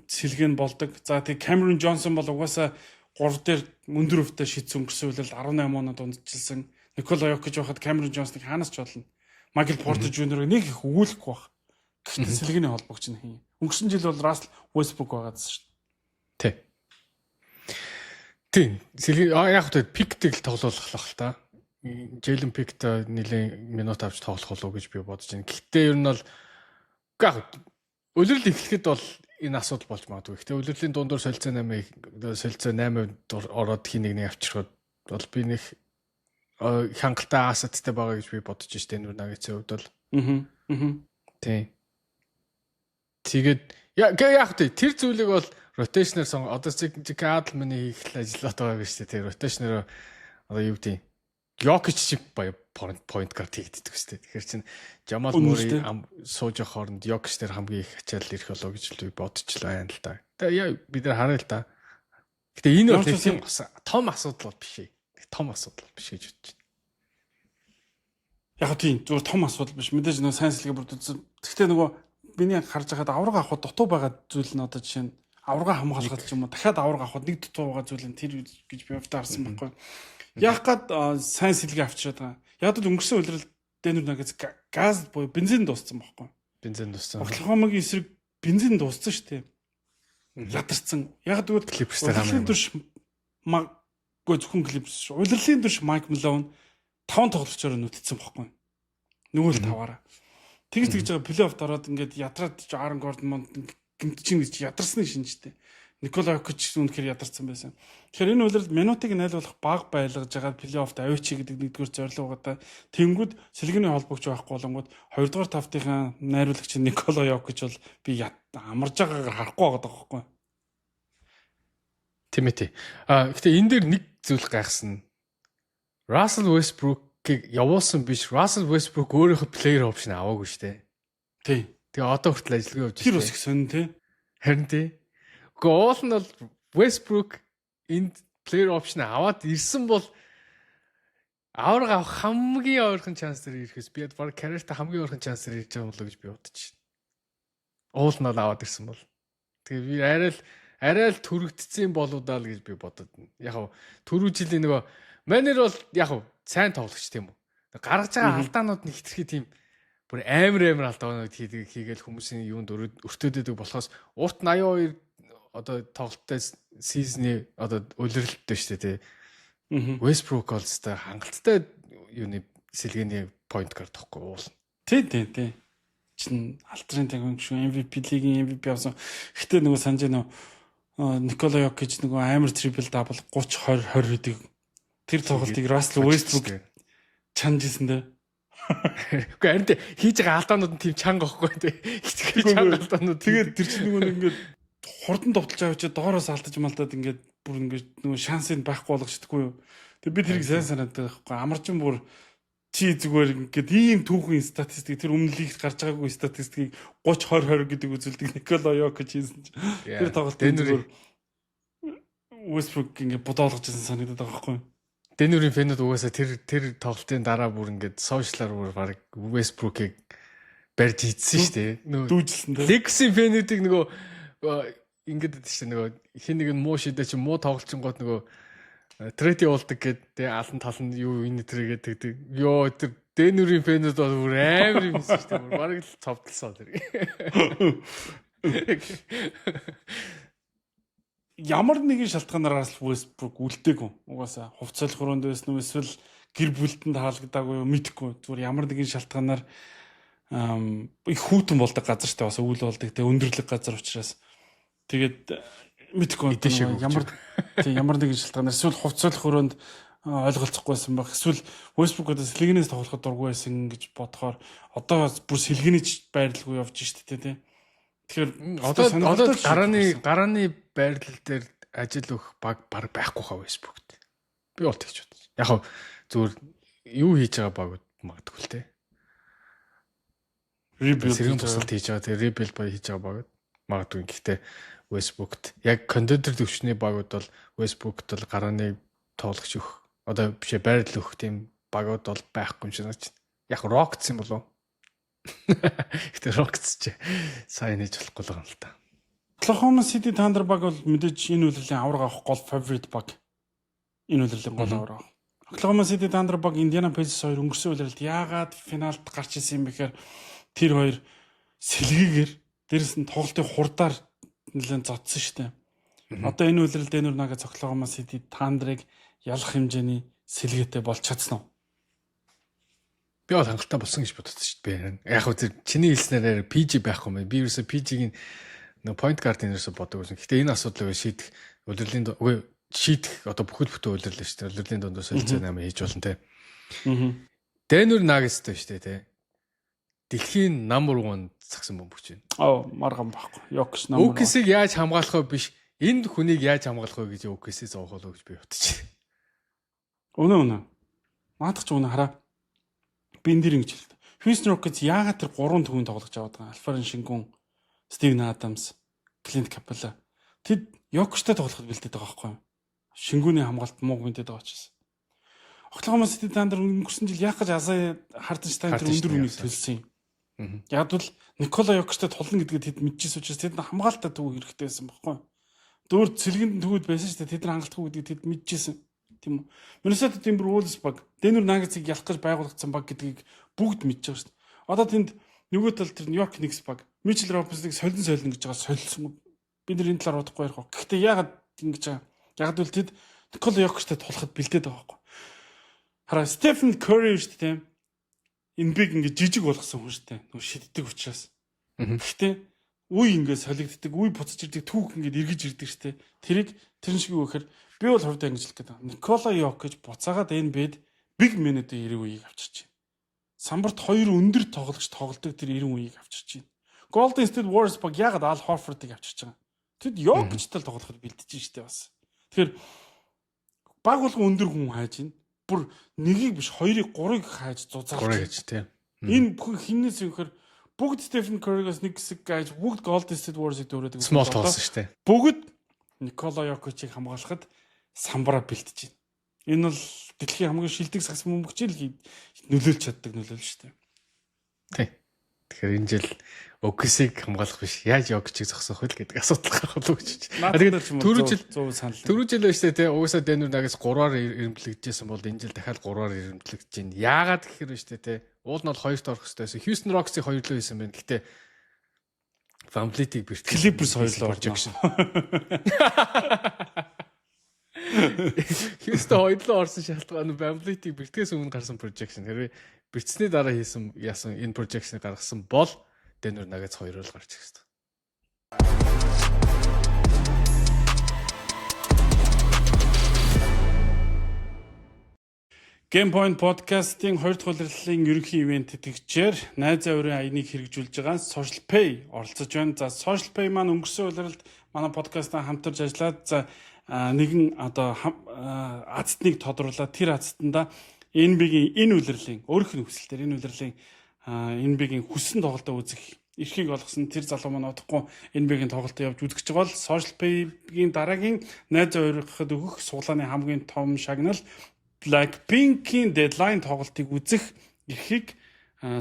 сэлгээ нь болдог. За тэгээ Cameron Johnson бол угаасаа 3 дээр өндөр өвтэй шийдсэн өнгөрсөн үйл 18 оноод дундчилсан. Никола Йокич байхад Cameron Johnson-ыг хаанаас ч болно. Michael Porter Jr-ыг нэг их өгүүлэхгүй байх. Гэхдээ сэлгээний холбогч нь хин. Өнгөрсөн жил бол Russell Westbrook байгаадсэн шүү дээ. Тэ. Тийм. Яг хөтэ пиктэй л тоглох л та. Jalen Pickт нэлийн минут авч тоглох болов уу гэж би бодож байна. Гэхдээ ер нь бол яг улирал эхлэхэд бол энэ асуудал болж магадгүй. Гэхдээ улирлын дундуур солилцоо 8 ороод хий нэг авчирхад бол би нэг хангалттай асsetтай байгаа гэж би бодож штэ энэ Nuggets-ийн хувьд бол. Тийм. Тэгээд яг тэр зүйлийг бол rotation-аар одоо Zikadl миний хийх ажиллаад байгаа гэж тийм rotation-аар одоо юу гэдэг Jokic чип point guard хийгддэг шүү дээ. Тэгэхээр чинь Jamal Murray сууж явах хооронд Jokic дээр хамгийн их ачаал ирэх болоо гэж би бодчихлаа юм л да. Тэгээ бид нар харъя л да. Гэтэ энэ бол тийм том асуудал бол биш ээ. Том асуудал биш гэж бодож байна. Яг тийм зүгээр том асуудал биш. Мэдээж нөгөө сайн сэлгээ бүрдүүлсэн. Гэхдээ нөгөө миний харж байгаад авраг авахд дутуу байгаа зүйл нь одоо жишээ нь аврага хамгаалахад ч юм уу дахиад аврага авахд нэг дутуу байгаа зүйл нь тэр гэж би өвдөрсөн байхгүй. Яг гад сайн сэлгээ авчираад байгаа. Яг л өнгөрсөн үйлрэл Denver Nuggets газ буюу бензин дууссан байхгүй. Бензин дууссан. Оклахомагийн эсрэг бензин дууссан шүү дээ. Ядарсан. Яг тэгвэл Clippers-тэй хамаагүй. Зөвхөн Clippers шүү. Улирлын турш Mike Malone 5 тоглогчоор нүтцсэн байхгүй. Нөгөө л таваараа. Тэгж байгаа плей-оффд ороод ингээд ядраад Aaron Gordon гэмтчин гэж ядарсны шинжтэй. Никола Йокич үнэхээр ядарсан байсан. Тэгэхээр энэ үйлрэл минутыг найлуулах баг байлгаж байгаа плей-оффд авичи гэдэг нэгдүгээр зорилго байгаа. Тэнгүүд сэлгэний холбогч байхгүй болонгууд хоёрдугаар тавтынхаа найруулагч Никола Йокич бол би амарж байгаагаар харахгүй байгаа байхгүй. Тимэти. Гэхдээ энэ дээр нэг зүйл гайхсан. Russell Westbrook-ийг явуулсан биш. Russell Westbrook өөрийнхөө player option аваагүй шүү дээ. Тий. Тэгээ одоо хүртэл ажиллагаа явуулж байна. Тэр бас их сонин тий. Харин тий. Гол нь бол Westbrook энд player option аваад ирсэн бол авраг авах хамгийн ойрхон шанс дээр ирэхээс би баг карьерта хамгийн ойрхон шанс дээр ирж байгаа болоо гэж би бодож байна. Уул нь бол аваад ирсэн бол. Тэгээ би арай л төрөгдсөн болоодаа л гэж би бодод. Яг түрүү жилийн нөгөө манер бол яг сайн тоглогч тийм үү. Гаргаж байгаа алдаанууд нь хитрхи тийм бүр амар алдаанууд хийгээл хүмүүсийн юунд өртөөдөг болохоос урт 82 одоо тоглолттой сизны одоо улирлттэй шүү дээ тий. Westbrook бол өстой хангалттай юуны сэлгээний point guard тохгүй уул. Тий. Чин алтрын тагван шүү MVP лигийн MVP авсан. Гэтэ нөгөө санаж нөгөө Никола Йокич нөгөө амар triple double 30 20 хийдэг. Тэр тоглолтыг Russell Westbrook чанжсэн дээ. Үгүй харин хийж байгаа алдаанууд нь тийм чанга байхгүй тий. Хитгэл чанга алдаанууд. Тэгээд тэр чинь нөгөө ингээд хурдан довтолж авчи доороос алдаж малтаад ингээд бүр ингээд нөгөө шансыг байхгүй болгочдгүй юу. Тэг би тэрийг сайн санаад байхгүй. Амарчин бүр чи зүгээр ингээд ийм түүхэн статистик тэр өмнө лигт гарч байгаагүй статистикийг 30 20 20 гэдэг үзүүлдэг Никола Йокич хийсэн чинь тэр тоглолтын зүгээр Westbrook ингээд бодоолгож байсан санагдаад байгаа байхгүй. Denver-ийн фэнүүд угаасаа тэр тоглолтын дараа бүр ингээд сошиалар бүр баг Westbrook-ыг барьж ийдсэн шүү дээ. Нөгөө дүүжилсэн дээ. Lakers-ийн фэнүүдийг нөгөө ингээд байдаг шүү дээ. Нөгөө хин нэг нь муу шидэ чи муу тоглолчингууд нөгөө трети уулдаг гэдэг алан тал нь юу энэ тэргээд тэгдэг. Йоо тэр Denver-ийн фэнүүд бол бүр амар юм шүү дээ. Бүр баг л цовдлсон тэр. Ямар нэгэн шалтгаанаар Westbrook үлдээгүй. Угаасаа хувцас хөрөнд байсан нь эсвэл гэр бүлтэнд хаалгадаагүй мэдхгүй. Зүгээр ямар нэгэн шалтгаанаар их хүүтэн болдог газартай бас үйл болдог. Тэг өндөрлөг газар учраас тэгээд мэдхгүй ямар нэгэн шалтгаанаар эсвэл хувцас хөрөнд ойлголцохгүйсэн баг. Эсвэл Westbrook-аас сэлгэнээс тоглоход дургүй байсан гэж бодохоор одоо бүр сэлгэний байрлалгүй явж штэ тий. Тэгэхээр одоо гарааны байрлал дээр ажил өгөх баг байхгүй хаа Westbrook-т. Би бол тэгж бодсон. Яг зүгээр юу хийж байгаа баг магадгүй л те. Rebuild сэргэн бусалт хийж байгаа. Тэгээ rebuild баг хийж байгаа баг магадгүй. Гэхдээ Westbrook-т яг contender төвчний багууд бол Westbrook-т бол гарааны тоглогч өгөх одоо бишээ байрлал өгөх тийм багууд бол байхгүй юм шиг санагдаж байна. Яг Rockets юм болов. Гэтэ Rockets ч сайн нэж болохгүй л юм л та. Oklahoma City Thunder баг бол мэдээж энэ үйлрлийн авраг авах гол favorite баг. Энэ үйлрлийн гол авраг. Oklahoma City Thunder баг Indiana Pacers хоёр өнгөрсөн үйлрэлд яагаад финалд гарч ирсэн юм бэхээр тэр хоёр сэлгээгээр дээрэс нь тоглолтын хурдаар нэлээд зодсон шүү дээ. Одоо энэ үйлрэл Денвер Нагетс Оклахома Сити Тандрыг ялах хэмжээний сэлгээтэй болж чадсан уу? Би бол хангалттай болсон гэж боддог шүү дээ. Яг хөө чиний хэлснээр PG байхгүй юм. Би ерөөсө PG-ийн нэг point guard-ын ерөөсө боддог байсан. Гэхдээ энэ асуудлыг шийдэх удирдлагын шийдэх одоо бүхэл бүтэн удирдлаа шүү дээ. Удирдлагын дундаас солилцоо 8 хийж болно те. Denver Nuggets-тэй шүү дээ те. Дэлхийн number 1 цагсан бөмбөгч байна. Марган байхгүй. Йокс number 1. OKC-г яаж хамгаалах вэ биш. Энэ хүнийг яаж хамгаалах вэ гэж OKC зовох болов гэж би бодчих. Өнөө. Маадах ч өнөө хараа. Би энэ дэр ингэж хэлдэг. Houston Rockets яагаад тэр 3 төвийн тоглож аваад байгаа. Alperen Sengun, Steven Adams, Clint Capela. Тэд Йокстой тоглоход бэлдээд байгаа байхгүй юу? Sengun-ийн хамгаалт муу гүндэд байгаа ч гэсэн. Оклахома City Thunder өнгөрсөн жил яах гэж Азаа Hartenstein тэр өндөр үнийг төлсөн юм. Яг бол Никола Йокстой толно гэдгээ тэд мэдчихсэн учраас тэд хамгаалтаа төв хэрэгтэй байсан байхгүй юу? Дөөр цэлгэнд төвд байсан ч тэд хангалтгүй гэдгийг тэд мэдчихсэн. Тийм үү. Minnesota Timberwolves баг Denver Nuggets-ыг ялах гэж байгуулагдсан баг гэдгийг бүгд мэдж байгаа шүү дээ. Одоо тэнд нөгөө тал тэр New York Knicks баг Mitchell Robinson-ыг солин гэж байгаа солилсон. Бид нар энэ талаар бодохгүй ярих. Гэхдээ яагаад ингэж байгаа? Яг л тэд Никола Йокичтэй тулахад бэлдээд байгаа байхгүй. Хараа Stephen Curry шүү дээ. Энэ биг ингэ жижиг болгосон хүн шүү дээ. Нөгөө шиддэг учраас. Гэхдээ үе ингэ солигддаг, үе буцаж ирдэг, түүх ингэ эргэж ирдэг шүү дээ. Тэр шиг юу гэхээр би бол хувьдаа ингэж хэлэх гээд байна. Никола Йокич буцаагаад энэ бед big minute 90 үеийг авчирч байна. Самбарт 2 өндөр тоглогч тоглодог тэр 90 үеийг авчирч байна. Golden State Warriors баг ягаад Al Horford-ыг авчирч байгаа. Тэд Йокичтэй тоглоход бэлдэж штэ бас. Тэгэхээр баг болгон өндөр хүн хайж байна. Бүр нэгийг биш 2-ыг 3-ыг хайж зузаалж гэж тийм. Энэ бүхэн хинээс юу гэхээр бүгд Stephen Curry-гаас нэг хэсэг гайж бүгд Golden State Warriors-ыг дөрөөдөг. Small тоолсон штэ. Бүгд Никола Йокичийг хамгаалахад самбараа бэлтэж байна. Энэ бол дэлхийн хамгийн шилдэг сакс бөмбөгчийг нөлөөлж чаддаг нөлөөлөл шүү дээ. Тий. Тэгэхээр энэ жил OKC-г хамгаалах биш. Яаж Йокичийг зогсоох вэ гэдэг асуудал гарах болов гэж. Тэгээд түрүү жил байж тээ угаасаа Denver Nuggets 3-аар ирэмтлэгдэжсэн бол энэ жил дахиад 3-аар ирэмтлэгдэж байна. Яагаад гэхээр байж тээ уул нь бол 2-т орох хэрэгтэй. Houston Rockets-ыг 2-лөө хийсэн байна. Гэхдээ Van-Vliet-ийг бэрт Clippers 2-лөө орж өгсөн. Houston 2-лөө орсон шалтгаан нь Van-Vliet-ийг бэртгээс өмнө гарсан projection. Хэрвээ бэртсний дараа яасан энэ projection-ыг гаргасан бол Denver Nuggets 2-оор гарч ирэх хэрэгтэй. Game Point podcast-ийн 2 дахь улирлын ерөнхий ивент тэтгэгчээр найз авирын аяныг хэрэгжүүлж байгаа Social Pay оролцож байна. За Social Pay маань өнгөрсөн улирлд манай подкастаа хамтарч ажиллаад за нэгэн одоо азтныг тодруулаад тэр азтанда NBA-гийн энэ улирлын өөрийнх нь хүсэлтээр энэ улирлын NBA-гийн хүссэн тоглолтоо үзэх эрхийг олгосон тэр залуу маань одохгүй NBA-гийн тоглолтоо явж үзэж байгаа бол Social Pay-гийн дараагийн найз авирахад өгөх суглааны хамгийн том шагнал Blackpink-ийн Deadline тоглолтыг үзэх эрхийг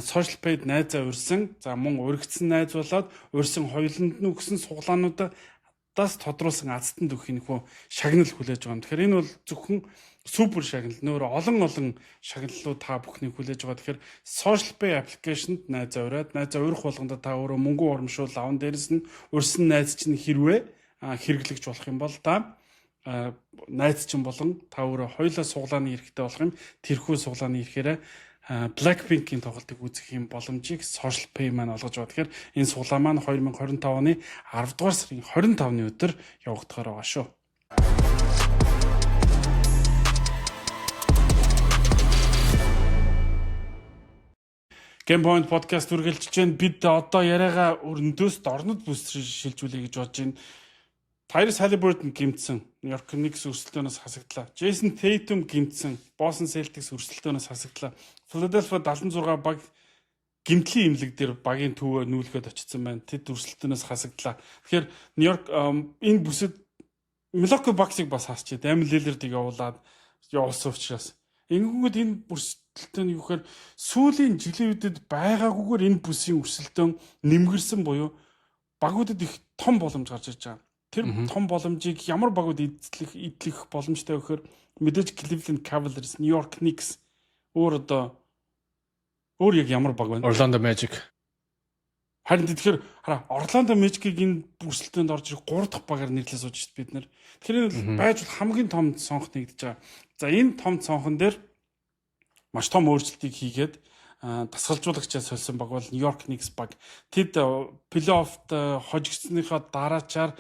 Social Pay-д найзаа урьсан. За мөн уригдсан найз болоод урьсан хоёуланд нь өгсөн суглаануудаас тодруулсан азтанд өгөх нөхөө шагнал хүлээж байгаа юм. Тэгэхээр энэ бол зөвхөн супер шагнал. Нөөр олон шагналууд та бүхнийг хүлээж байгаа. Тэгэхээр Social Pay аппликейшнд найзаа ураад, найзаа урих болгондоо та өөрөө мөнгө урамшуул аван дээрээс нь урьсан найз чинь хэрвээ хэрэглэгч болох юм бол та найз чинь болон та өөрөө хоёулаа суглааны эрхтэй болох юм. Тэрхүү суглааны эрхээрээ Blackpink-ийн тоглолтыг үзэх юм боломжийг Social Pay маань олгож байгаа. Тэгэхээр энэ суглаа маань 2025 оны 10 дугаар сарын 25-ны өдөр явагдахаар байгаа шүү. Game Point podcast үргэлжлэж байна. Бид одоо яриагаа өрнөдөөс дорнод бүсрэж шилжүүлэе гэж бодож байна. Tyrese Halliburton гимтсэн, New York Knicks өрсөлдөөнөөс хасагдлаа. Jason Tatum гимтсэн, Boston Celtics өрсөлдөөнөөс хасагдлаа. Philadelphia 76 баг гимтлийн имлэг дээр багийн төвөө нүүлгээд очсон байна. Тэд өрсөлдөөнөөс хасагдлаа. Тэгэхээр New York энэ бүсэд Milwaukee Bucks-ыг бас хасчээ. Damian Lillard-ыг явуулаад явуулсан учраас. Ингэнгүүт энэ өрсөлдөөн юу гэхээр сүүлийн жилийн үедэд байгаагүйгээр энэ бүсийн өрсөлдөөн нэмгэрсэн буюу багуудад их том боломж гарч ирж байгаа. Тэр том боломжийг ямар багууд эдлэх боломжтой вэ гэхээр мэдээж Cleveland Cavaliers, New York Knicks өөр яг ямар баг байна? Orlando Magic. Харин тэгэхээр хараа Орландо Мэжикийг энэ бүрсэлтэнд орж ирэх 3 дахь багаар нэрлэж сууж шít бид нар. Тэгэхээр энэ байж бол хамгийн том цонх нэгдэж байгаа. За энэ том цонхон дээр маш том өөрчлөлтийг хийгээд дасгалжуулагчаа сольсон баг бол Нью-Йорк Никс баг. Тэд плей-оффт хожигдсныхаа дараачаар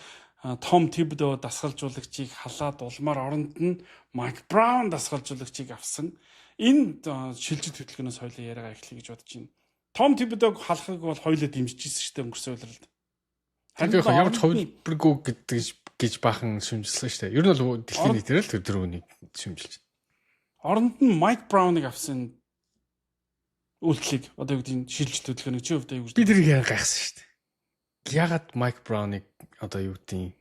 Том Тибдо дасгалжуулагчийг халаад улмаар оронд нь Майк Браун дасгалжуулагчийг авсан. Энэ шилжилт хөтөлбөрөөс хоёлаа яриагаа эхлэе гэж бодож байна. Том Тибдог халахыг бол хоёулаа дэмжижсэн шүү дээ өнгөрсөн үеэрэлд. Харин ямар ч хувилбаргүй гэж баахан шимжилсэн шүү дээ. Ер нь бол дэлхийн нийтээр л тэр үнийг шимжилж байна. Оронд нь Майк Брауныг авсан үйлчлэг одоо юу гэдэг нь шилжилт хөтөлбөрийг чи өвдөө юу гэж би тэрийг яа гайхсан шүү дээ. Ягаад Майк Брауныг одоо юу гэдэг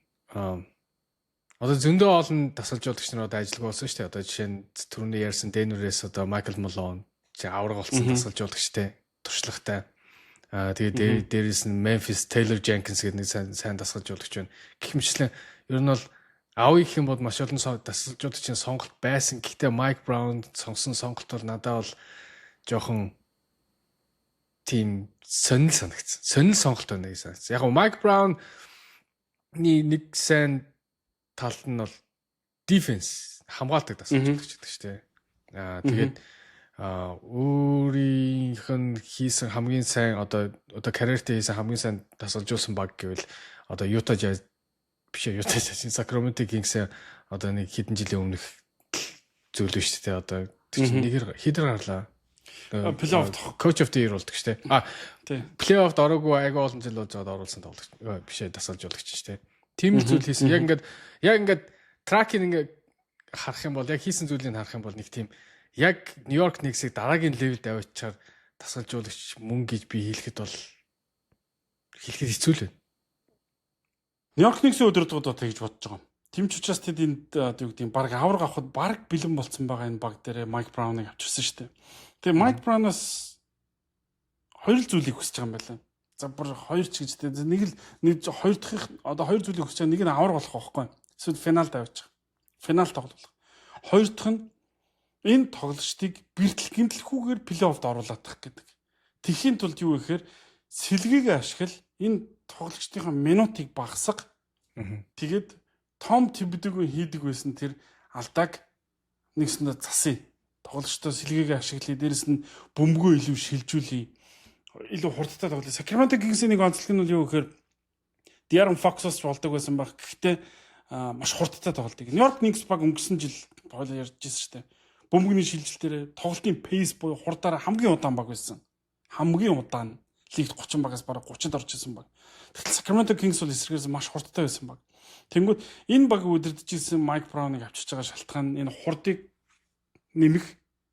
одоо зөндөө олон дасгалжуулагч нар одоо ажиллаг болсон шүү дээ. Одоо жишээ нь түрүүний ярьсан Денверээс одоо Майкл Малон авраг болсон дасгалжуулагчтай туршлагатай. Тэгээд дээрээс нь Memphis Taylor Jenkins гэдэг нэг сайн дасгалжуулагч байна. Гэх мэтлэн ер нь бол авъя гэх юм бол маш олон дасгалжуулагчийн сонголт байсан. Гэхдээ Майк Браун сонгосон сонголт бол надад бол жоохон тийм сонир санагдсан. Сонир сонголт байна гэж санагдсан. Яг нь Майк Брауны нэг сайн талд нь бол defense хамгаалдаг дасгалжуулагч гэдэг шүү дээ. Тэгээд өөрийнх нь хийсэн хамгийн сайн одоо карьертээ хийсэн хамгийн сайн дасгалжуулсан баг гэвэл одоо Utah Jazz биш Utah Jazz Sacramento Kings одоо нэг хэдэн жилийн өмнөх зүйл биш үү те одоо тэр чинь нэгээр хидэр гарлаа. Плей-офф Coach of the Year болдог шүү дээ. Плей-оффд ороогүй айгаа олон жил болж байгаа оруулсан тоглогч биш дасгалжуулагч шүү дээ. Тим зүйл хийсэн. Яг ингээд тракинг ингээд харах юм бол яг хийсэн зүйлийг харах юм бол нэг тийм яг Нью-Йорк Никсийг дараагийн левелд аваачаар дасгалжуулагч мөн гэж би хэлэхэд бол хэлэхэд хэцүү л байна. Нью-Йорк Никсийн өдрөдгүүд одоо тэгж бодож байгаа юм. Тимч учраас тэд энд юу гэдэг нь баг авраг авахд баг бэлэн болцсон байгаа энэ баг дээр Майк Брауныг авчирсан шүү дээ. Тэгээ Майк Браунаас хоёр зүйлийг хүсэж байгаа юм байна. За бүр хоёр ч гэж дээ. Нэг хоёр дахь одоо хоёр зүйлийг хүсэж байгаа. Нэг нь авраг болох байхгүй. Эсвэл финалд авчих. Финал тоглох. Хоёр дахь нь энэ тоглолчдыг бэртэл гэмтлэхүүгээр плей-оффд оруулах гэдэг. Тэхийн тулд юу гэхээр сэлгийг ашигла энэ тоглогчдын минутыг багасга. Тэгээд Том Тибдгийн хийдэг байсан тэр алдааг нэгсэндээ засъя. Тоглогчдоо сэлгийг ашиглая. Дээрэс нь бөмбөгөө илүү шилжүүлье. Илүү хурдтай тоглоё. Sacramento Kings-ийн нэг онцлог нь юу гэхээр De'Aaron Fox-ос болдог байсан баг. Гэхдээ маш хурдтай тоглолтыг. Нью-Йорк Никс баг өнгөрсөн жил хойлоо ярьж ирсэн шүү дээ. Бөмбөгийн шилжилтээр тоглолтын пейс буюу хурдаараа хамгийн удаан баг байсан. Хамгийн удаан лигт 30 багаас бараг 30-д орж исэн баг. Тэгвэл Sacramento Kings бол эсрэгээс маш хурдтай байсан баг. Тэнгүүд энэ баг удирдах исэн Майк Брауныг авчирч байгаа шалтгаан нь энэ хурдыг нэмэх,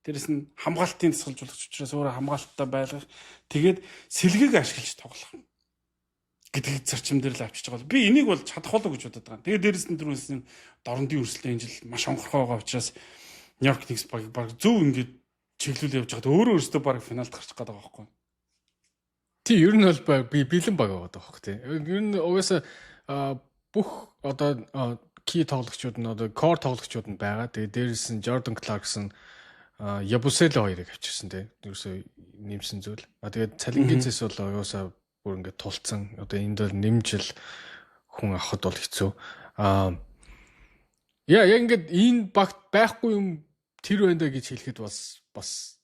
дээрэс нь хамгаалтын дасгалжуулагч учраас өөрөө хамгаалттай байлгах, тэгээд сэлгийг ашиглаж тоглох гэдэг зарчим дээр л авчирч байгаа. Би энийг бол чадах болов гэж бодод байгаа. Тэгээд дээрэс нь түрүүс нь дорнодын өрсөлдөөн энэ жил маш онгорхой байгаа учраас Нью-Йорк Никс баг зөв ингэж чиглүүл явж байгаад өөрөө өөртөө баг финалд гарчих гээд байгаа байхгүй. Тий, ер нь бол би бэлэн баг байгаа байхгүй тий. Ер нь угаасаа бүх одоо ки тоглогчид нь одоо кор тоглогчид нь байгаа. Тэгээд дээрээс нь Jordan Clarkson, Yabusele хоёрыг авчирсан тий. Ерөөсөө нэмсэн зүйл. Тэгээд цалингизээс бол угаасаа бүр ингэ тулцсан. Одоо энд бол нэмжил хүн авахд бол хэцүү. Яг ингээд энэ багт байхгүй юм тэр байна гэж хэлэхэд бас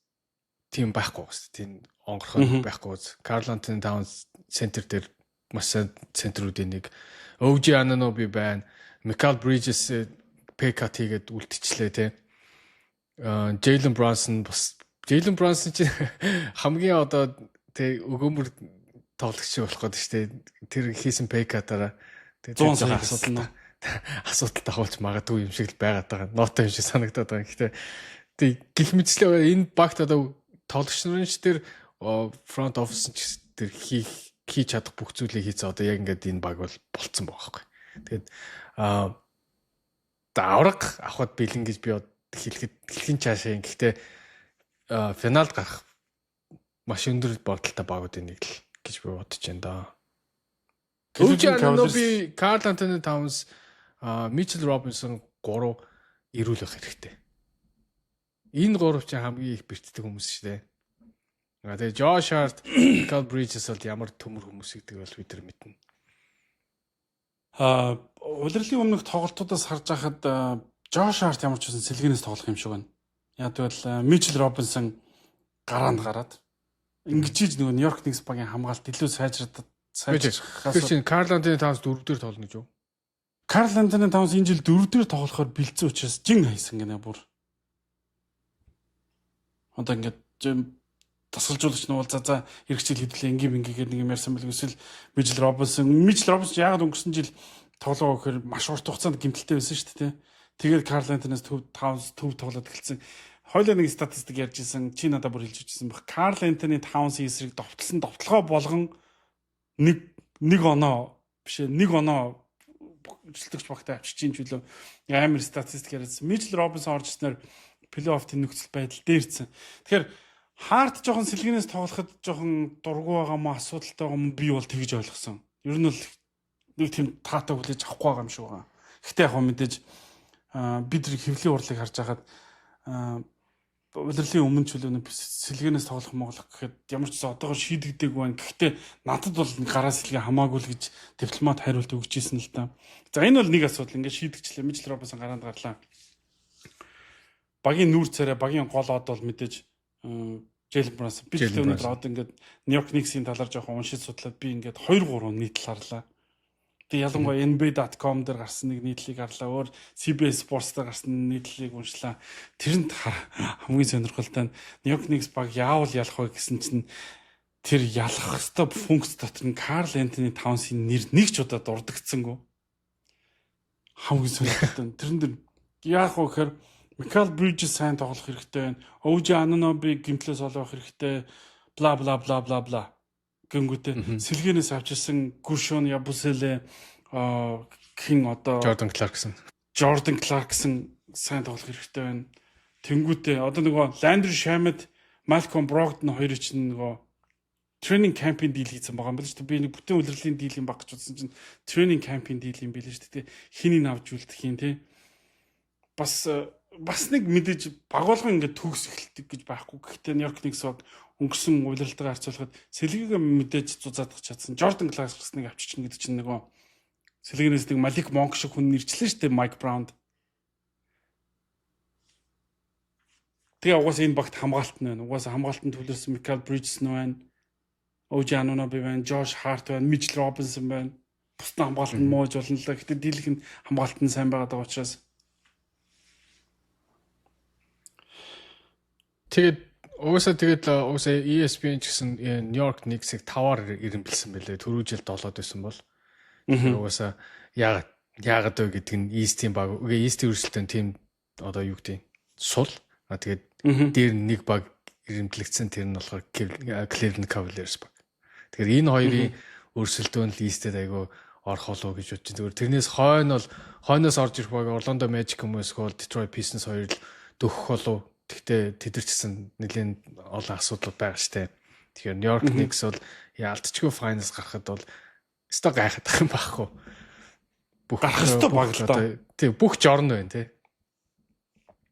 тийм байхгүй бас тийм онгорхой байхгүй. Карл Антони Таунс центр дээр маш центрүүдийн нэг OG Anunoby байна. Michael Bridges PK тэгээд үлдчихлээ тий. Jalen Brunson чинь хамгийн одоо тий өгөөмөр тоглогч болох гэдэг шүү дээ. Тэр хийсэн PK-таараа тэгээд асуудал тахуулж магадгүй юм шиг л байгаад байгаа. Нотой юм шиг санагдаад байгаа. Гэхдээ гих мэтчлээ энэ багт одоо тоглогч нарын ч тэр front office ч тэр хийж чадах бүх зүйлийг хийцээ одоо яг ингээд энэ баг бол болцсон байгаа байхгүй. Тэгээд авраг авахд бэлэн гэж би хэлхэн цаашаа. Гэхдээ финалд гарах маш өндөр бодолтой багуудын нэг л гэж би бодож байна да. OG Anunoby, Karl Anthony Towns, Mitchell Robinson 3 ирүүлэх хэрэгтэй. Энэ 3 чинь хамгийн их бэртдэг хүмүүс шүү дээ. Тэгээ Josh Hart, Michael Bridges бол ямар төмөр хүмүүс гэдэг бол бид нар мэднэ. Улирлын өмнөх тоглолтуудаас харж байхад Josh Hart ямар ч байсан сэлгэнээс тоглох юм шиг байна. Яг тэгвэл Mitchell Robinson гараад ингэж нөгөө Нью-Йорк Knicks багийн хамгаалалт илүү сайжрахаас Карл Антони Таунс 4 дээр тоглоно гэж юу? Карл Антони Таунс энэ жил 4 дээр тоглохоор бэлдсэн учраас жин хайсан гэнэ бүр. Одоо ингээд тасгалжуулагч нь бол за хэрэгжил хэдлээ ингээгээд нэг юм ярьсан бэл эсвэл Mitchell Robinson яагаад өнгөрсөн жил тоглоо гэхээр маш урт хугацаанд гэмтэлтэй байсан шүү дээ. Тэгээд Карл Антониас төв тоглоод эхэлсэн. Хойлоо нэг статистик ярьж исэн. Чи надад бүр хэлж өгсөн баг. Карл Антони Таунсын эсрэг довтлогоо болгон нэг оноо жилтгч багтаа авчиж чинь ч үлээ амар статистик яриадсан. Mitchell Robinson орж ирснээр плей-офф нөхцөл байдал дээрсэн. Тэгэхээр Харт жоохон сэлгэнээс тоглоход жоохон дургу байгаа мó асуудалтай байгаа мó би бол тэгж ойлгосон. Ер нь бол нэг тийм таатай хүлээж авахгүй байгаа юм шиг байгаа. Гэхдээ яг мэдээж бид хэвлэлийн урлыг харж байгаад улирлын өмнө ч үлээ сэлгэнээс тоглох моглох гэхэд ямар ч одоогор шийдэгдээгүй байна. Гэхдээ надад бол гараа сэлгээ хамаагүй л гэж дипломат хариулт өгч ийсэн л та. За энэ бол нэг асуудал. Ингээд шийдэгчлээ. Mitchell Robinson гараанд гарлаа. Багийн нүүр царай, багийн гол од бол мэдээж Jalen Brunson. Би тэр өнөөдөр одоо ингээд New York Knicks-ийн талаар жоохон уншиж судлаад би ингээд 2-3 нийтлэл харлаа. Тэгээ ялангуяа NBA.com дээр гарсан нэг нийтлэлийг харлаа. Өөр CBS Sports дээр гарсан нийтлэлийг уншлаа. Тэрэнд хамгийн сонирхолтой нь New York Knicks баг яавал ялах вэ гэсэн чинь тэр ялах хэвээр функц дотор нь Карл Антони Таунсын нэр нэг ч удаа дурдгдсангүй. Хамгийн сонирхолтой нь тэрэн дээр яах вэ гэхээр Michael Bridges сайн тоглох хэрэгтэй байна. OG Anunoby гэмтлээс олох хэрэгтэй. Бла бла бла бла бла. Гингүүтээ сэлгэнээс авчирсан Гүршон Ябусэлэ хин одоо Jordan Clarkson сайн тоглох хэрэгтэй байна. Тэнгүүтээ одоо нөгөө Landry Shamet, Malcolm Brogdon хоёрыг чинь нөгөө тренинг кампийн дийл хийсэн байгаа юм байна шүү дээ. Би нэг бүтэн улирлын дийл юм баг гэж бодсон чинь тренинг кампийн дийл юм билээ шүү дээ. Хэнийг авч үлдэх юм те. Бас нэг мэдээж багуулгын ингээд төгс эхэлдэг гэж байхгүй. Гэхдээ New York Knicks өнгөрсөн улиралтайгаар харьцуулахад сэлгийг мэдээж зузаадах чадсан. Jordan Clarkson-ыг авчичин гэдэг чинь нөгөө сэлгэнээс нэг Malik Monk шиг хүн нэрчлээ шүү дээ, Mike Brown. Тэгээ угаасаа энэ багт хамгаалт нь байна. Угаасаа хамгаалтанд төлөрсөн Michael Bridges нь байна. OG Anunoby байна, Josh Hart байна, Mitchell Robinson байна. Бусдын хамгаалт нь мууж болно л да. Гэхдээ дийлэх нь хамгаалт нь сайн байгаа учраас тэгээд ESPN ч гэсэн New York Knicks-ийг 5-аар ирэмбэлсэн байлээ. Түрүү жил 7-д байсан бол. Угаасаа яагаад вэ гэдэг нь East-ийн баг. East-ийн өрсөлдөөн тийм одоо юу гэдэг сул. Тэгээд дээр нэг баг ирэмблэгдсэн тэр нь болохоор Cleveland Cavaliers баг. Тэгэхээр энэ хоёрын өрсөлдөөн л East-д айгүй орох болов гэж бодож байна. Тэрнээс хойноос орж ирэх баг Orlando Magic юм эсвэл Detroit Pistons хоёр л дөхөх болов. Гэхдээ тэд нар ч гэсэн нэлийн олон асуудал байгаа штэ. Тэгэхээр New York Knicks бол яалтчгүй finals гарахад бол өстой гайхах юм байхгүй. Гарах өстой баглаа. Тийм бүх жорн байна тий.